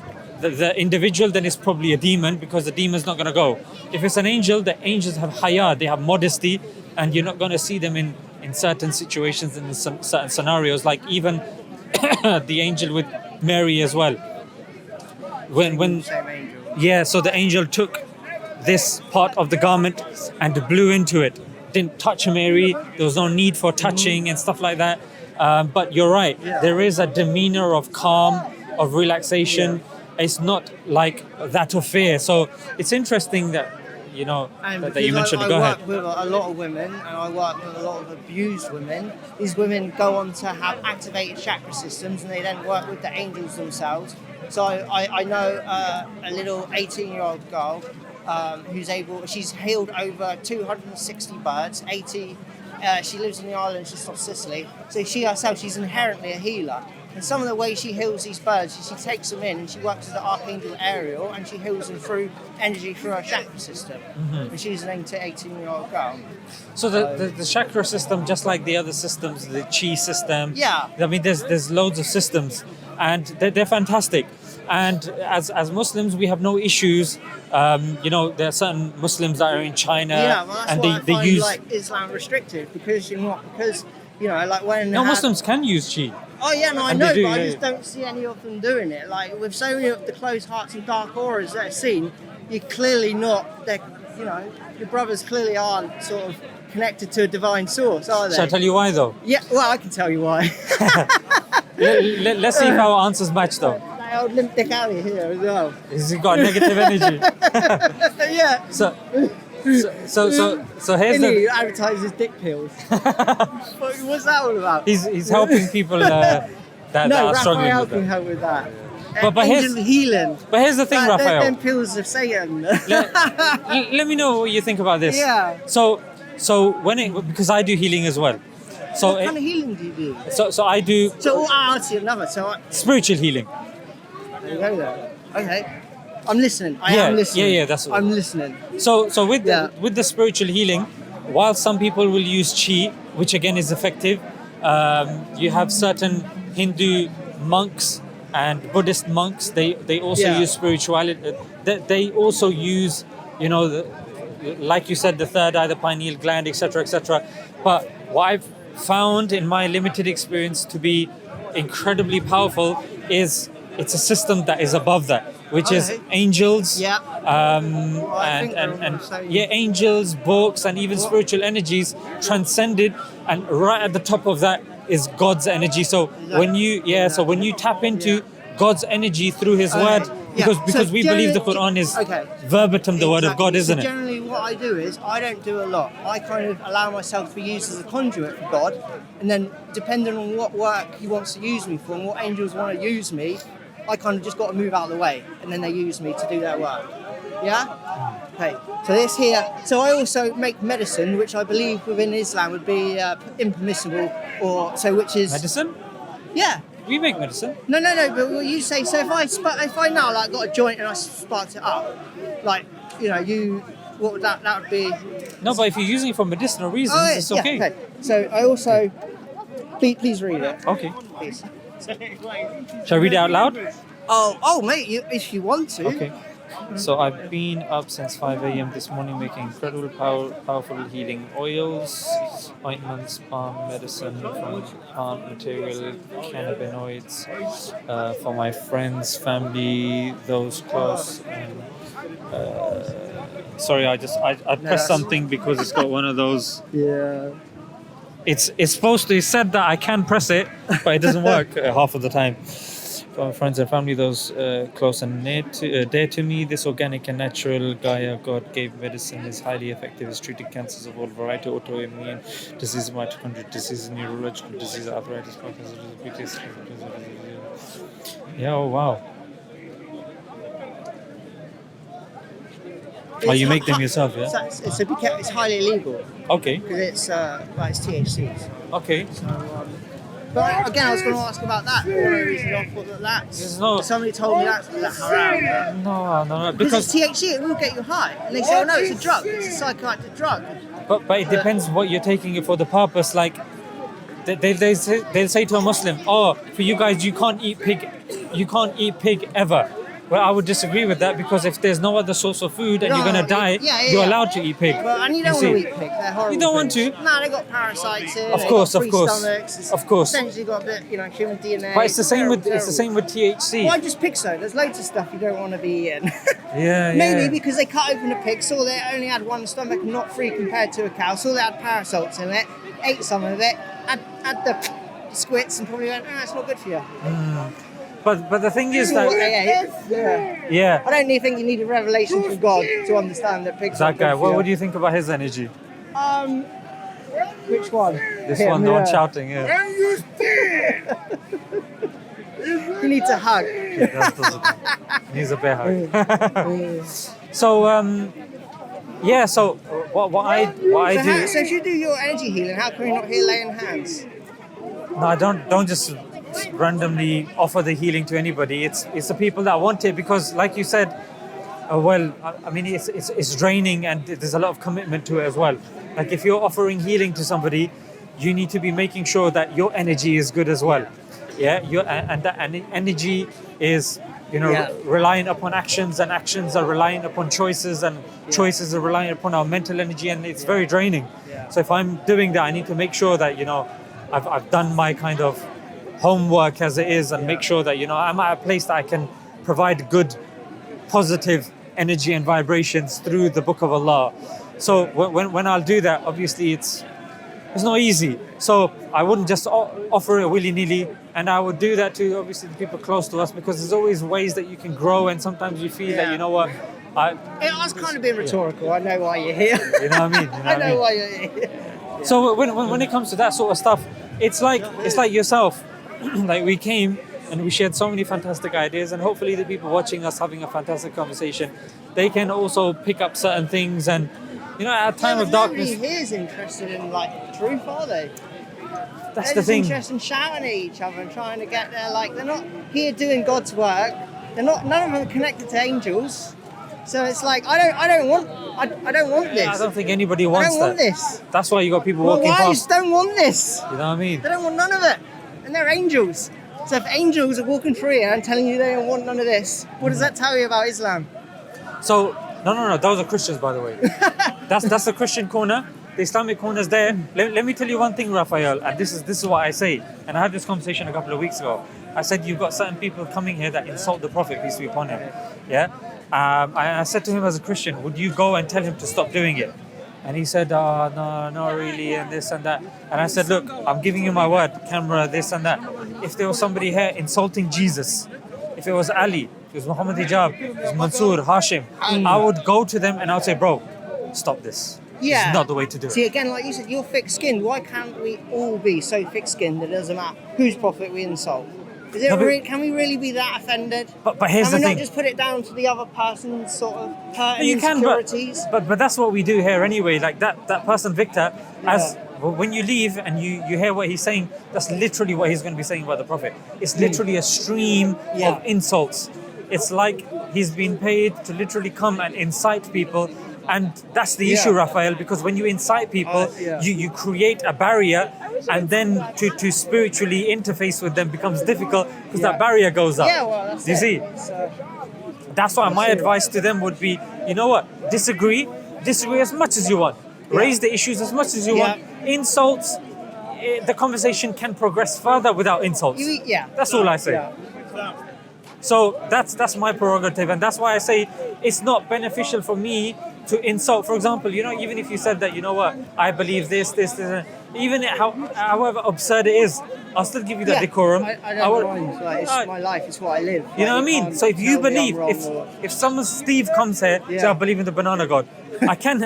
individual, then it's probably a demon, because the demon's not going to go. If it's an angel, the angels have haya, they have modesty, and you're not going to see them in certain situations, in certain scenarios, like even the angel with Mary as well. When Same angel. yeah, so the angel took this part of the garment and blew into it. Didn't touch Mary. There was no need for touching and stuff like that. But you're right. Yeah. There is a demeanor of calm, of relaxation. It's not like that of fear. So it's interesting that that you mentioned. Go I ahead. work with a lot of women, and I work with a lot of abused women. These women go on to have activated chakra systems, and they then work with the angels themselves. So I know a little 18-year-old girl she's healed over 260 birds, 80. She lives in the islands just off Sicily. So she herself, she's inherently a healer. And some of the way she heals these birds is she takes them in and she works with the Archangel Ariel, and she heals them through energy through her chakra system. And she's an 18-year-old girl. So the chakra system, just like the other systems, the chi system. Yeah. I mean, there's loads of systems. and they're fantastic. And as Muslims, we have no issues. There are certain Muslims that are in China, Yeah, well, that's and why they I find use. like Islam restrictive because like when No, Muslims can use chi. Oh yeah, no, I And they know, do, but I yeah, just yeah. don't see any of them doing it. Like with so many of the closed hearts and dark auras that I've seen, you're clearly not. Your brothers clearly aren't sort of connected to a divine source, are they? Shall I tell you why though? Yeah, well, I can tell you why. Let's see if our answers match though. That old limp dick alley here as well. Has he got negative energy? Yeah. So here's He the. advertises dick pills. What's that all about? He's helping people that are struggling Raphael with can that. help with that. But here's- Angel healing. But here's the thing, Raphael. Them pills of Satan. Let me know what you think about this. Yeah. So because I do healing as well. So What kind of healing do you do? so I do I'll see another. spiritual healing. There you go there. Okay. I'm listening. I Yeah, am listening. yeah, that's what- I'm listening. So with Yeah. with the spiritual healing, while some people will use chi, which again is effective, you have certain Hindu monks and Buddhist monks. They also Yeah. use spirituality. They also use, like you said, the third eye, the pineal gland, etc., etc. But what I've found in my limited experience to be incredibly powerful is it's a system that is above that, which is Okay. angels, Yeah. and think they're and all the same. yeah, angels, books, and even spiritual energies transcended, and right at the top of that is God's energy. So when you tap into God's energy through His word, because So we believe the generally- Quran is okay. verbatim the word of God, Exactly. isn't So it? generally what I do is I don't do a lot. I kind of allow myself to be used as a conduit for God, and then depending on what work He wants to use me for and what angels want to use me, I kind of just got to move out of the way, and then they use me to do their work. Yeah? Okay. So this here. So I also make medicine, which I believe within Islam would be impermissible, which is Medicine? yeah. We make medicine. No. But what you say? So if I now like got a joint and I sparked it up, like what would that would be? No, but if you're using it for medicinal reasons, it's okay. Yeah, okay. So I also please read it. Okay. Please. Shall I read it out loud? Oh, mate, if you want to. Okay. So I've been up since 5 a.m. this morning making incredible powerful healing oils, ointments, palm medicine from plant material, cannabinoids for my friends, family, those close. Sorry, I pressed something because it's got one of those. Yeah. It's said that I can press it, but it doesn't work half of the time. For my friends and family, those close and near to, dear to me, this organic and natural Gaia God gave medicine is highly effective. It's treating cancers of all variety, autoimmune disease, mitochondrial disease, neurological disease, arthritis, Parkinson's disease. Yeah, oh wow. Oh, you make them yourself, yeah? It's highly illegal Okay, because it's THCs. okay. But again, I was going to ask about that. One of the reasons I thought that somebody told me that's haram. No, Because because it's THC, it will get you high. And they say, oh no, it's a drug. It's a psychoactive drug. but it depends what you're taking it for the purpose. Like they'll say to a Muslim, oh, for you guys, you can't eat pig ever. Well, I would disagree with that because if there's no other source of food and you're gonna die, you're allowed to eat pig. And you don't want to eat pig. They're horrible. You don't want things. to? No, they got parasites in. Of they course, got of course. stomachs. It's Of course. Essentially got a bit, human DNA. But it's the same with Terrible. THC. Why just pig so? There's loads of stuff you don't want to be eating. Yeah, Maybe because they cut open a pig, saw they only had one stomach and not three compared to a cow, saw they had parasites in it, ate some of it, had the squits and probably went, it's not good for you. But the thing is What they that ate. yeah, I don't even think you need a revelation from God to understand that pigs are that guy. good for What you. would you think about his energy? Which one? This Him, one, the one yeah. shouting. Yeah. You need to hug. That doesn't- He's a bear hug. So yeah. So what I do. So if you do your energy healing, how can you not heal laying hands? No, I don't just randomly offer the healing to anybody. It's the people that want it because, like you said, I mean, it's draining and there's a lot of commitment to it as well. Like if you're offering healing to somebody, you need to be making sure that your energy is good as well. Yeah, and that energy is, Yeah. reliant upon actions, and actions are reliant upon choices, and choices are reliant upon our mental energy, and it's very draining. Yeah. So if I'm doing that, I need to make sure that I've done my kind of homework as it is, and make sure that I'm at a place that I can provide good, positive energy and vibrations through the Book of Allah. So when I'll do that, obviously it's not easy. So I wouldn't just offer it willy-nilly, and I would do that to obviously the people close to us, because there's always ways that you can grow, and sometimes you feel that Yeah. you know what, It was kind of being rhetorical. I know why you're here. you know what I mean. I know why you're here. So when it comes to that sort of stuff, it's like yourself. Like we came and we shared so many fantastic ideas, and hopefully the people watching us having a fantastic conversation, they can also pick up certain things, and at a time of darkness. Nobody here is interested in truth, are they? That's They're the just thing. interested in shouting at each other and trying to get there. They're not here doing God's work. They're not. None of them are connected to angels. So it's like I don't want this. I don't think anybody I wants don't want that. this. That's why you got people My walking wives past. don't want this. You know what I mean? They don't want none of it. And they're angels. So if angels are walking through here and telling you they don't want none of this, what does that tell you about Islam? So no, those are Christians, by the way. That's the Christian corner. The Islamic corner is there. Let me tell you one thing, Raphael, and this is what I say. And I had this conversation a couple of weeks ago. I said you've got certain people coming here that insult the Prophet, peace be upon him. Yeah. I said to him, as a Christian, would you go and tell him to stop doing it? And he said, no, not really, and this and that. And I said, look, I'm giving you my word, camera, this and that. If there was somebody here insulting Jesus, if it was Ali, if it was Muhammad Hijab, if it was Mansoor, Hashim, I would go to them and I would say, bro, stop this. Yeah. This is not the way to do See, it. again, like you said, you're thick-skinned. Why can't we all be so thick-skinned that it doesn't matter whose prophet we insult? Is it No, but- can we really be that offended? But here's Can the we thing. not just put it down to the other person's sort of hurt and You can, insecurities? but that's what we do here anyway. Like that person, Victor, as when you leave and you hear what he's saying, that's literally what he's going to be saying about the Prophet. It's literally a stream of insults. It's like he's been paid to literally come and incite people. And that's the issue, Raphael, because when you incite people, you create a barrier, and then to spiritually interface with them becomes difficult because that barrier goes up. Yeah, well, that's Do you it. see? That's why my advice to them would be, you know what, disagree as much as you want. Raise the issues as much as you want. Insults, the conversation can progress further without insults. That's all I say. So that's my prerogative, and that's why I say it's not beneficial for me to insult. For example, even if you said that, you know what, I believe this, even however absurd it is, I'll still give you that decorum. I don't mind. It's my life. It's what I live. You know what I mean? So if you believe, if someone, Steve comes here, say I believe in the banana god, I can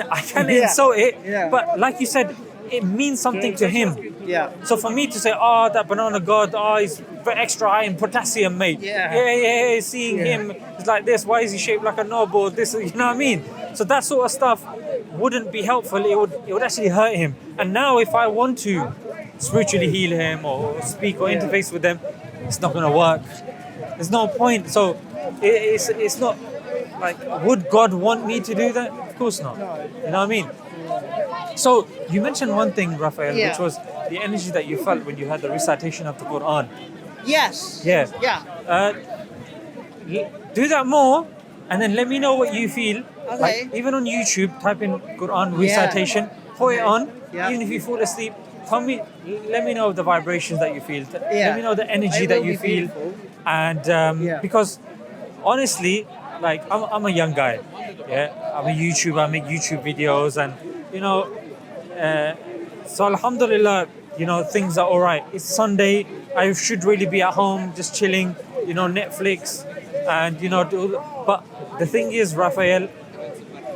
insult it, but like you said, it means something to him. Yeah. So for me to say, that banana god, he's extra high in potassium, mate. Yeah. Seeing him, it's like this. Why is he shaped like a knob or this? You know what I mean? So that sort of stuff wouldn't be helpful. It would actually hurt him. And now, if I want to spiritually heal him or speak or interface with them, it's not going to work. There's no point. So it's not like, would God want me to do that? Of course not. You know what I mean? So you mentioned one thing, Raphael, which was the energy that you felt when you had the recitation of the Quran. Yes. Yeah. Yeah. Do that more, and then let me know what you feel. Okay. Like, even on YouTube, type in Quran recitation, put it on. Even if you fall asleep, let me know the vibrations that you feel. Let me know the energy that you feel. Beautiful. And because honestly, like I'm a young guy. I'm a YouTuber. I make YouTube videos, and so alhamdulillah, things are all right. It's Sunday. I should really be at home, just chilling, Netflix, and but the thing is, Raphael,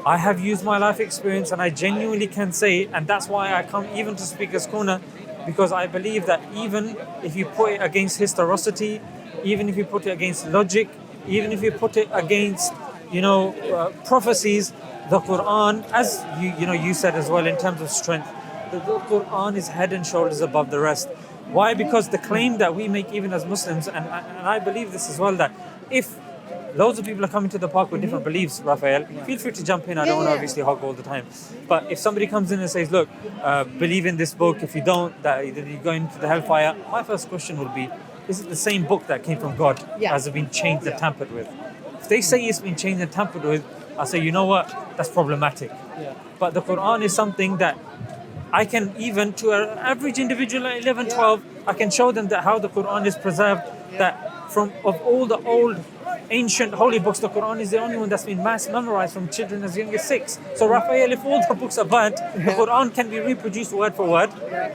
I have used my life experience, and I genuinely can say, and that's why I come even to Speaker's Corner, because I believe that even if you put it against historicity, even if you put it against logic, even if you put it against prophecies, the Quran, as you said as well, in terms of strength, the Quran is head and shoulders above the rest. Why? Because the claim that we make even as Muslims, and I believe this as well, that if loads of people are coming to the park with different beliefs, Raphael, feel free to jump in. I don't want to obviously hog all the time. But if somebody comes in and says, look, believe in this book, if you don't, that you're going to the hellfire, my first question would be, is it the same book that came from God? Yeah. Has it been changed and Yeah. tampered with? If they say it's been changed and tampered with, I say, you know what? That's problematic. Yeah. But the Quran is something that I can, even to an average individual at 11, Yeah. 12, I can show them that how the Quran is preserved, Yeah. that from of all the old ancient holy books, the Quran is the only one that's been mass memorized from children as young as 6. So Raphael, if all the books are burnt, the Yeah. Quran can be reproduced word for word. Yeah.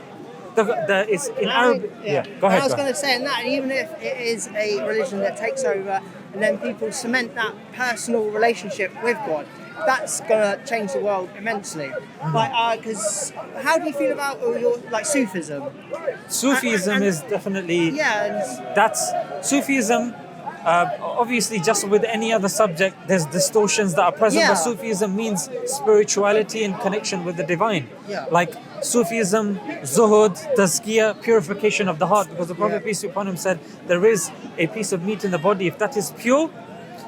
It's in And I Arabic. mean, Yeah, go And ahead. I was go going ahead. to say, and that even if it is a religion that takes over, and then people cement that personal relationship with God, that's going to change the world immensely. Like, because how do you feel about your like Sufism? Sufism and- is definitely Yeah, and that's Sufism. Obviously, just with any other subject, there's distortions that are present. Yeah. But Sufism means spirituality and connection with the divine. Yeah. Like Sufism, zuhud, tazkiyah, purification of the heart. Because the Prophet Yeah. peace be upon him said, there is a piece of meat in the body. If that is pure,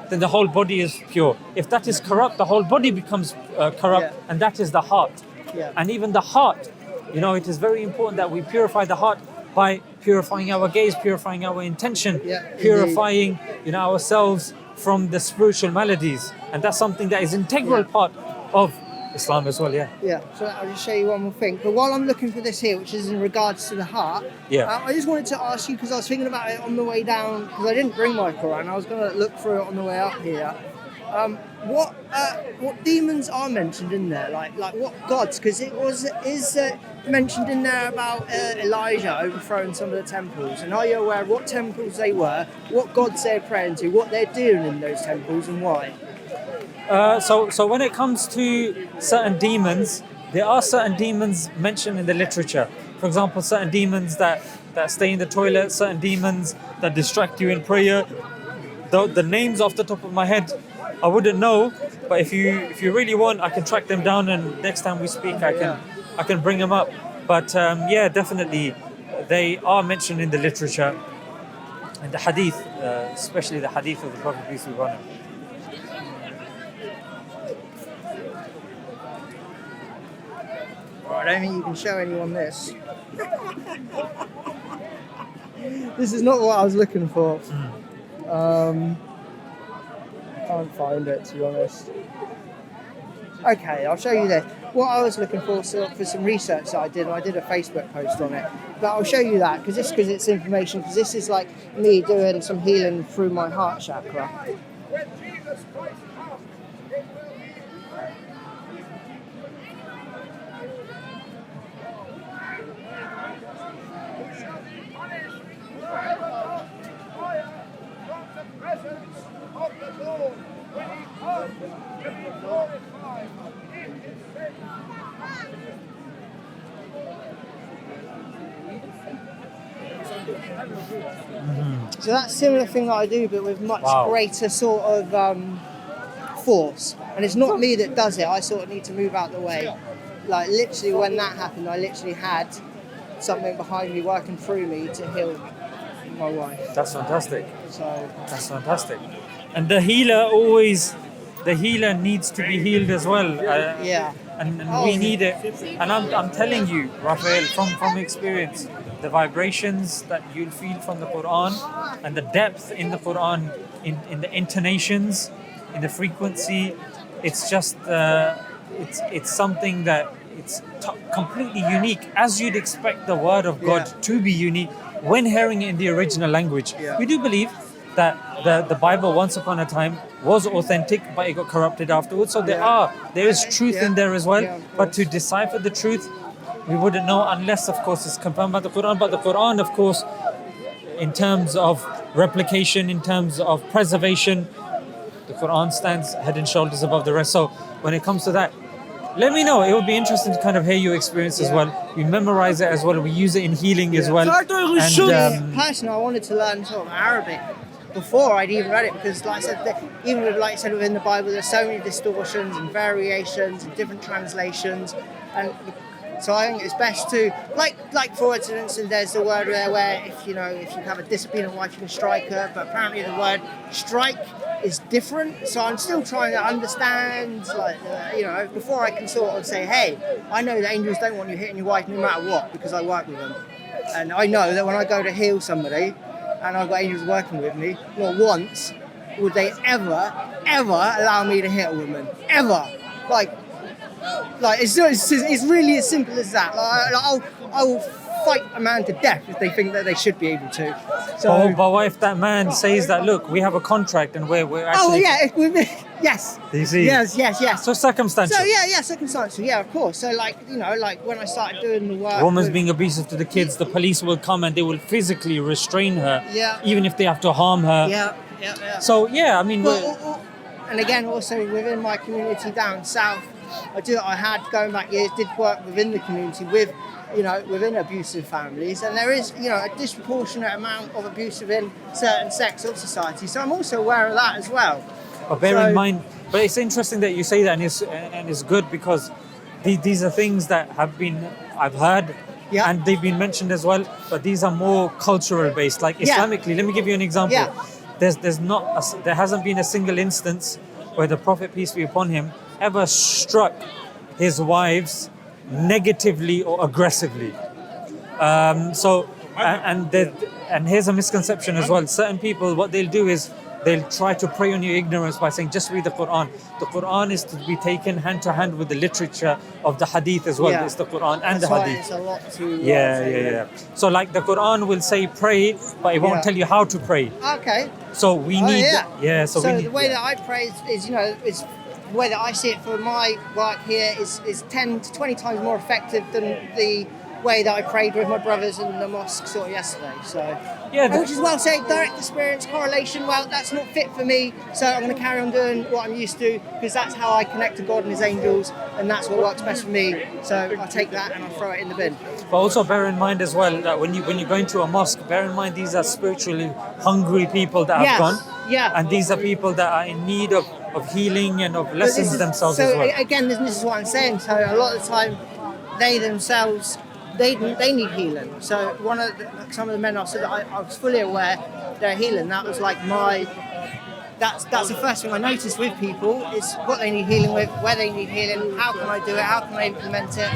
then the whole body is pure. If that is corrupt, the whole body becomes corrupt, Yeah. and that is the heart. Yeah. And even the heart, it is very important that we purify the heart by purifying our gaze, purifying our intention, Yeah, purifying ourselves from the spiritual maladies, and that's something that is integral Yeah. part of Islam as well. Yeah. yeah, so I'll just show you one more thing. But while I'm looking for this here, which is in regards to the heart, Yeah. I just wanted to ask you because I was thinking about it on the way down because I didn't bring my Quran. I was going to look through it on the way up here. What demons are mentioned in there? Like what gods? Because is mentioned in there about Elijah overthrowing some of the temples. And are you aware of what temples they were, what gods they're praying to, what they're doing in those temples, and why? So when it comes to certain demons, there are certain demons mentioned in the literature. For example, certain demons that stay in the toilet, certain demons that distract you in prayer. The names off the top of my head, I wouldn't know. But if you really want, I can track them down, and next time we speak, I can bring them up. But yeah, definitely, they are mentioned in the literature, and the hadith, especially the hadith of the Prophet peace be upon him. I don't think you can show anyone this. This is not what I was looking for. Can't find it, to be honest. Okay, I'll show you this. What I was looking for some research that I did a Facebook post on it. But I'll show you that because it's information. Because this is like me doing some healing through my heart chakra. So that's a similar thing that I do, but with much Wow. greater sort of force. And it's not me that does it. I sort of need to move out the way. Like literally, when that happened, I literally had something behind me working through me to heal my wife. That's fantastic. So That's fantastic. And the healer needs to be healed as well. yeah, And Oh. we need it. And I'm telling you, Raphael, from experience, the vibrations that you'll feel from the Quran and the depth in the Quran, in the intonations, in the frequency, it's just it's something that it's completely unique, as you'd expect the word of God Yeah. to be unique when hearing it in the original language. Yeah. We do believe that the Bible once upon a time was authentic, but it got corrupted afterwards. So there is truth in there as well. Yeah, of But to course. decipher the truth, we wouldn't know unless, of course, it's confirmed by the Quran. But the Quran, of course, in terms of replication, in terms of preservation, the Quran stands head and shoulders above the rest. So when it comes to that, let me know. It would be interesting to kind of hear your experience as well. We memorize it as well. We use it in healing as well. And personally, I wanted to learn sort of Arabic before I'd even read it because, like I said, even with, like I said, within the Bible, there's so many distortions and variations and different translations, and so I think it's best to, like for instance, there's the word there where if you have a disobedient wife, you can strike her, but apparently the word strike is different. So I'm still trying to understand, before I can sort of say, hey, I know that angels don't want you hitting your wife no matter what because I work with them, and I know that when I go to heal somebody. and I've got angels working with me, not once would they ever allow me to hit a woman. Ever. Like it's really as simple as that. I will fight a man to death if they think that they should be able to. So, but what if that man says that, look, we have a contract and we're actually... yes. You see? Yes. So circumstantial. So circumstantial, of course. So when I started doing the work, Woman's being abusive to the kids, the police will come and they will physically restrain her, even if they have to harm her. Yeah. So I mean, and again, also within my community down south, I had going back years, did work within the community within abusive families, and there is a disproportionate amount of abuse within certain sects of society. So I'm also aware of that as well. but bear in mind, but it's interesting that you say that, and it's good because these are things that I've heard. Yeah. And they've been mentioned as well, but these are more cultural based. Like Islamically, let me give you an example. Yeah. There hasn't been a single instance where the Prophet, peace be upon him, ever struck his wives negatively or aggressively. And here's a misconception as well. Certain people, what they'll do is they'll try to prey on your ignorance by saying, just read the Quran. The Quran is to be taken hand to hand with the literature of the Hadith as well. Yeah. It's the Quran and That's the why Hadith. it's a lot to Yeah. So like the Quran will say pray, but it won't tell you how to pray. Okay. So we need So the way that I pray is the way that I see it for my work here is 10 to 20 times more effective than the way that I prayed with my brothers in the mosque sort of yesterday. So which is well said, direct experience, correlation, well, that's not fit for me, so I'm going to carry on doing what I'm used to, because that's how I connect to God and his angels, and that's what works best for me. So I'll take that and I'll throw it in the bin. But also bear in mind as well that when you go into a mosque, bear in mind these are spiritually hungry people that have gone. Yeah. And these are people that are in need of healing and of lessons themselves as well. So again, this is what I'm saying. So a lot of the time, they themselves, they need healing. So some of the men I said that I was fully aware they're healing. That was like that's the first thing I noticed with people is what they need healing with, where they need healing, how can I do it, how can I implement it,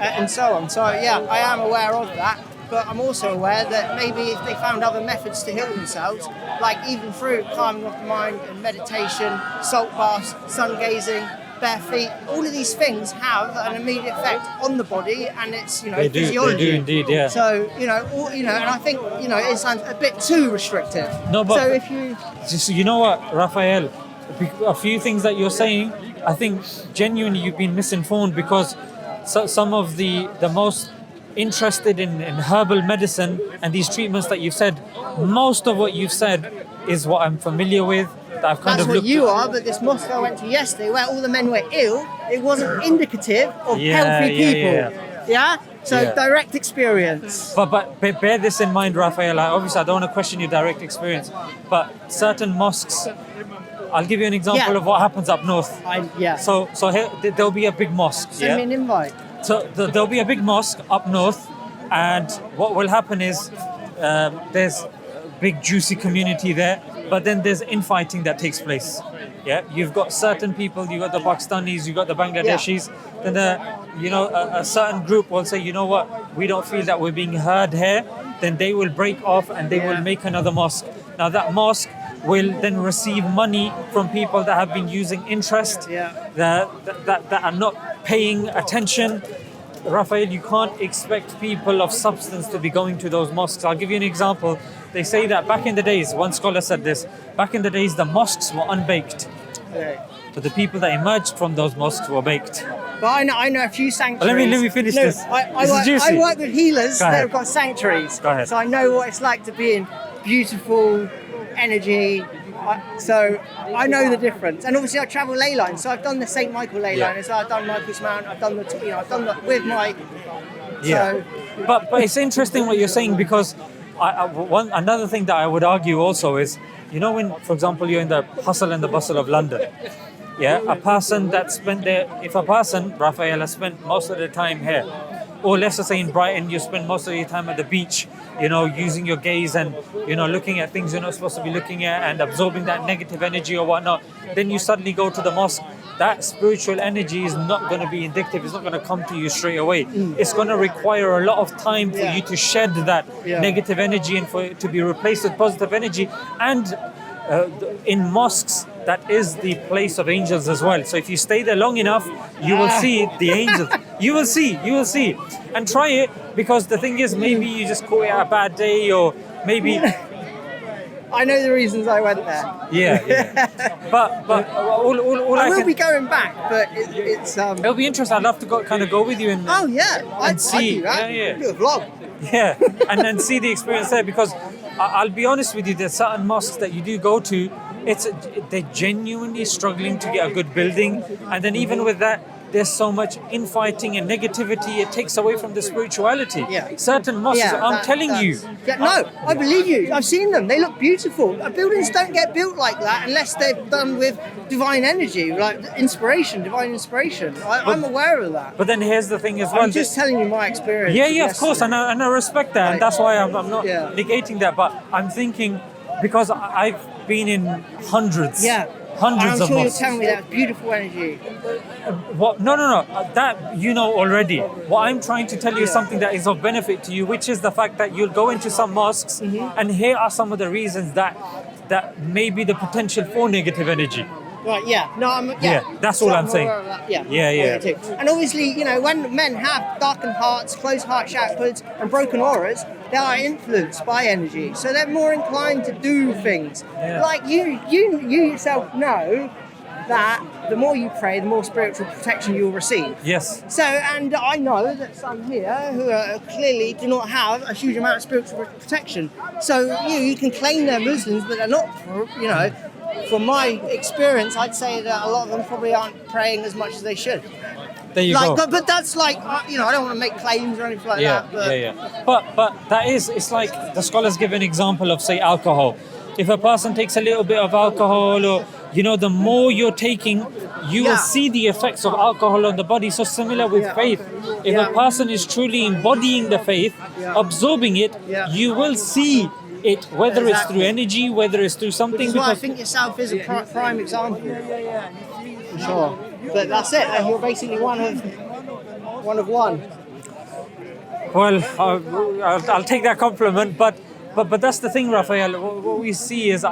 and so on. So I am aware of that. But I'm also aware that maybe if they found other methods to heal themselves, like even through calming of the mind and meditation, salt baths, sun gazing, bare feet, all of these things have an immediate effect on the body and its physiology. They do indeed, yeah. So and I think it's a bit too restrictive. No, but so if you you know what, Raphael, a few things that you're saying, I think genuinely you've been misinformed, because some of the most interested in herbal medicine and these treatments that you've said, most of what you've said is what I'm familiar with. That I've kind that's of what looked you are, but this mosque I went to yesterday where all the men were ill, it wasn't indicative of healthy people. Yeah? So direct experience. But bear this in mind, Raphael. Obviously, I don't want to question your direct experience, but certain mosques, I'll give you an example of what happens up north. So here, there'll be a big mosque. Send me an invite. So there'll be a big mosque up north, and what will happen is there's a big juicy community there, but then there's infighting that takes place. Yeah, you've got certain people, you've got the Pakistanis, you've got the Bangladeshis, then a certain group will say, you know what, we don't feel that we're being heard here, then they will break off and they will make another mosque. Now that mosque will then receive money from people that have been using interest, that are not paying attention. Raphael, you can't expect people of substance to be going to those mosques. I'll give you an example. They say that back in the days, one scholar said this, back in the days the mosques were unbaked. So the people that emerged from those mosques were baked. But I know a few sanctuaries. Let me finish this. I work with healers that have got sanctuaries. Go ahead. So I know what it's like to be in beautiful energy. So I know the difference. And obviously I travel ley line. So I've done the St. Michael ley line as well. I've done Michael's Mount. I've done with my... So. But it's interesting what you're saying, because another thing that I would argue also is, when, for example, you're in the hustle and the bustle of London, a person that spent there, if a person, Raphael, has spent most of the time here, or let's just say in Brighton, you spend most of your time at the beach, using your gaze and, looking at things you're not supposed to be looking at and absorbing that negative energy or whatnot, then you suddenly go to the mosque, that spiritual energy is not going to be indicative. It's not going to come to you straight away. It's going to require a lot of time for you to shed that negative energy and for it to be replaced with positive energy. And in mosques, that is the place of angels as well. So if you stay there long enough, you will see the angels. You will see. And try it, because the thing is, maybe you just caught it at a bad day, or maybe... I know the reasons I went there. Yeah. But all I will can... be going back, but it's It'll be interesting. I'd love to go with you and I'd see. do that. Yeah. Do a vlog. Yeah, and then see the experience there, because I'll be honest with you, there's certain mosques that you do go to, they're genuinely struggling to get a good building, and then even with that, there's so much infighting and negativity, it takes away from the spirituality. Certain mosques, I'm telling you. Yeah, no, I believe you. I've seen them. They look beautiful. Buildings don't get built like that unless they're done with divine energy, like divine inspiration. I'm aware of that. But then here's the thing as well. I'm just telling you my experience. Yeah, of course, and I respect that, and that's why I'm not negating that. But I'm thinking, because I've been in hundreds I'm of sure you'll mosques. tell me that's beautiful energy. What? No. That you know already. What I'm trying to tell you is something that is of benefit to you, which is the fact that you'll go into some mosques, and here are some of the reasons that may be the potential for negative energy. Right, that's all I'm saying. Yeah. Too. And obviously, when men have darkened hearts, closed heart chakras, and broken auras, they are influenced by energy. So they're more inclined to do things. Like you yourself know that the more you pray, the more spiritual protection you'll receive. Yes. So, and I know that some here who clearly do not have a huge amount of spiritual protection. So you can claim they're Muslims, but they're not, From my experience, I'd say that a lot of them probably aren't praying as much as they should. There you go. But that's like, I don't want to make claims or anything like that. But that is, it's like the scholars give an example of, say, alcohol. If a person takes a little bit of alcohol, or the more you're taking, you will see the effects of alcohol on the body. So similar with faith. If a person is truly embodying the faith, absorbing it, you will see it, whether it's through energy, whether it's through something. Which is why I think yourself is a prime example. For sure. But that's it. And you're basically one of one. Well, I'll take that compliment, but that's the thing, Raphael. What we see is,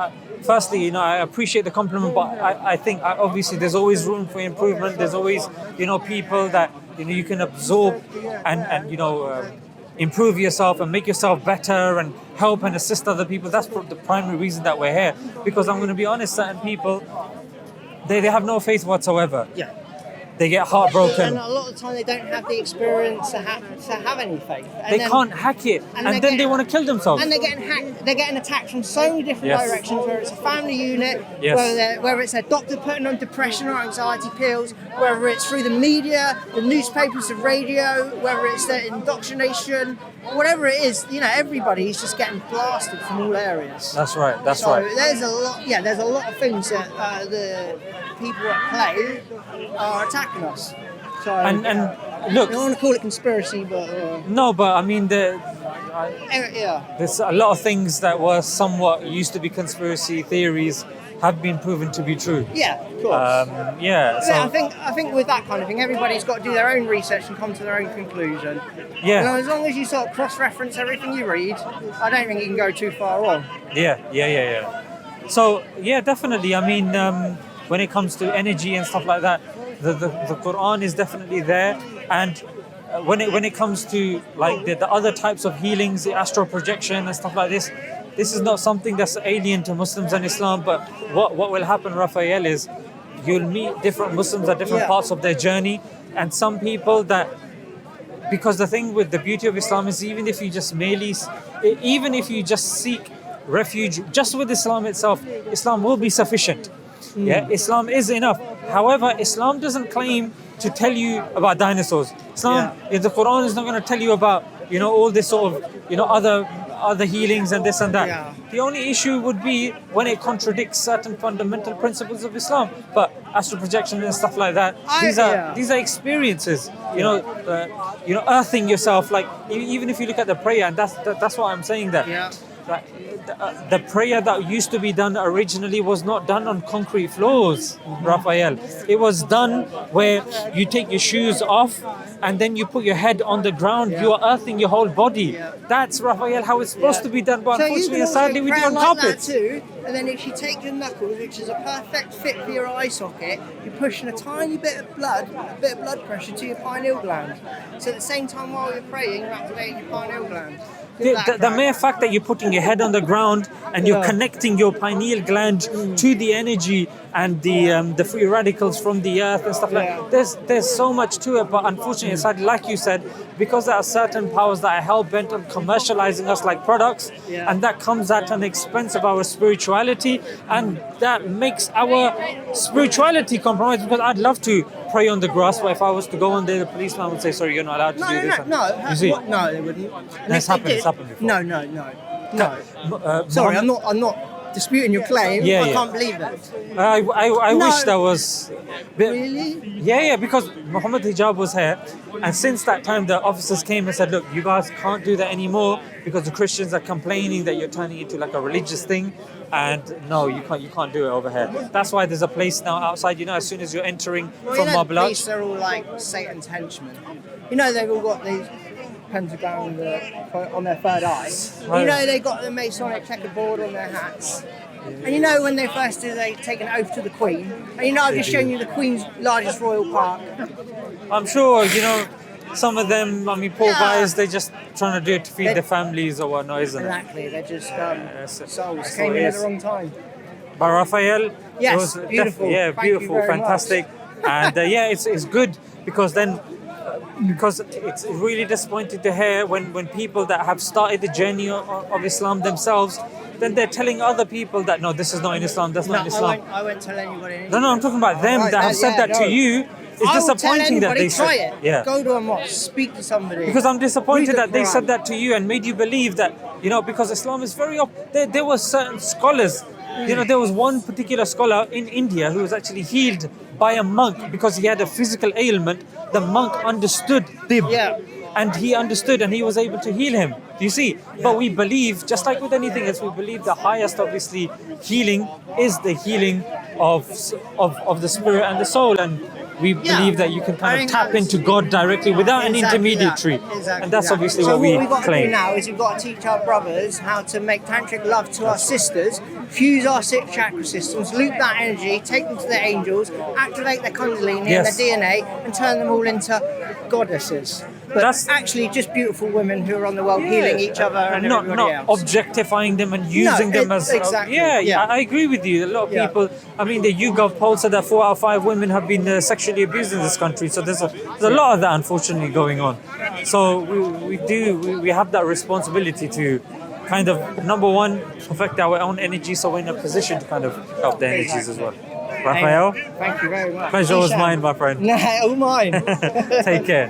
firstly, I appreciate the compliment, but I think obviously there's always room for improvement. There's always, people that you can absorb and improve yourself and make yourself better and help and assist other people. That's the primary reason that we're here. Because I'm going to be honest, certain people, they have no faith whatsoever. Yeah. They get heartbroken. And a lot of the time they don't have the experience to have any faith. They can't hack it. And then they want to kill themselves. And they're getting hacked. They're getting attacked from so many different directions, whether it's a family unit, whether it's a doctor putting on depression or anxiety pills, whether it's through the media, the newspapers, the radio, whether it's the indoctrination, whatever it is, everybody's just getting blasted from all areas. That's right. So there's a lot of things that the people at play are attacking us. So and look, I don't want to call it conspiracy, but no, but I mean there's a lot of things that were somewhat used to be conspiracy theories have been proven to be true. Yeah, of course. So I think with that kind of thing, everybody's got to do their own research and come to their own conclusion. Yeah. And as long as you sort of cross-reference everything you read, I don't think you can go too far wrong. Yeah. So definitely. I mean, when it comes to energy and stuff like that, the Quran is definitely there. And when it comes to like the other types of healings, the astral projection and stuff like this is not something that's alien to Muslims and Islam. But what will happen, Raphael, is you'll meet different Muslims at different parts of their journey, and some people that, because the thing with the beauty of Islam is even if you just seek refuge just with Islam itself, Islam will be sufficient. Islam is enough. However, Islam doesn't claim to tell you about dinosaurs. Islam, in the Quran, is not going to tell you about all this sort of other healings and this and that. The only issue would be when it contradicts certain fundamental principles of Islam. But astral projection and stuff like that, these are experiences. Earthing yourself. Like even if you look at the prayer, and that's what I'm saying there. the prayer that used to be done originally was not done on concrete floors, Raphael. It was done where you take your shoes off and then you put your head on the ground. You are earthing your whole body. That's, Raphael, how it's supposed to be done. But So you unfortunately can and also sadly, we do pray on like that carpets. too, and then if you take your knuckles, which is a perfect fit for your eye socket, you're pushing a tiny bit of blood pressure to your pineal gland. So at the same time while you're praying, you're activating your pineal gland. The mere fact that you're putting your head on the ground and you're connecting your pineal gland to the energy and the free radicals from the earth and stuff like that. There's so much to it, but unfortunately, it's like you said, because there are certain powers that are hell bent on commercializing us like products, and that comes at an expense of our spirituality, and that makes our spirituality compromised. Because I'd love to pray on the grass, but if I was to go on there, the policeman would say, "Sorry, you're not allowed to do this." No. You see, No, they wouldn't. And It's if they happened before. No. Sorry, I'm not disputing your claim. I can't believe it. I No. wish that was. Really? Yeah, because Muhammad Hijab was here, and since that time the officers came and said, "Look, you guys can't do that anymore because the Christians are complaining that you're turning into like a religious thing, and no, you can't do it over here." That's why there's a place now outside. You know, as soon as you're entering from The Mablat, police are all like Satan's henchmen. You know, they've all got these pentagram on their third eye. Right. You know, they got the Masonic checkerboard on their hats. And you know, when they first do, they take an oath to the Queen. And you know, I've just shown you the Queen's largest royal park. I'm sure some of them. I mean, poor Yeah. guys, they're just trying to do it to feed their families or whatnot, isn't it? Exactly, they're just souls that's came what it in at is. the wrong time. But Raphael, Yes, it was beautiful. Yeah, Thank you beautiful, very fantastic, and it's good because then. Because it's really disappointing to hear when people that have started the journey of Islam themselves, then they're telling other people that no, this is not in Islam, that's not in Islam. I won't tell anybody. No, I'm talking about them Right, that have said that to you. It's I will disappointing tell that they anybody, try said, it. yeah. Go to a mosque, speak to somebody. Because I'm disappointed Read the that they said Quran. that to you and made you believe that, because Islam is very there were certain scholars. There was one particular scholar in India who was actually healed by a monk because he had a physical ailment. The monk understood Tib. Yeah. And he understood and he was able to heal him. Do you see? But we believe, just like with anything else, we believe the highest, obviously, healing is the healing of the spirit and the soul. And we believe that you can kind of tap into God directly without an intermediary. And that's obviously so what we we've got to do claim. now is we've got to teach our brothers how to make tantric love to our sisters, fuse our 6 chakra systems, loop that energy, take them to the angels, activate their kundalini Yes. and their DNA, and turn them all into goddesses. But That's- actually just beautiful women who are on the world healing each other and not everybody not else. objectifying them and using them as exactly. I agree with you. A lot of people. I mean, the YouGov poll said that 4 out of 5 women have been sexually abused in this country. So there's a lot of that, unfortunately, going on. So we have that responsibility to kind of, number one, perfect our own energy, so we're in a position to kind of help the energies as well. Raphael, Thank you very much. pleasure was Ishan. mine, my friend. Nah, all mine. Take care.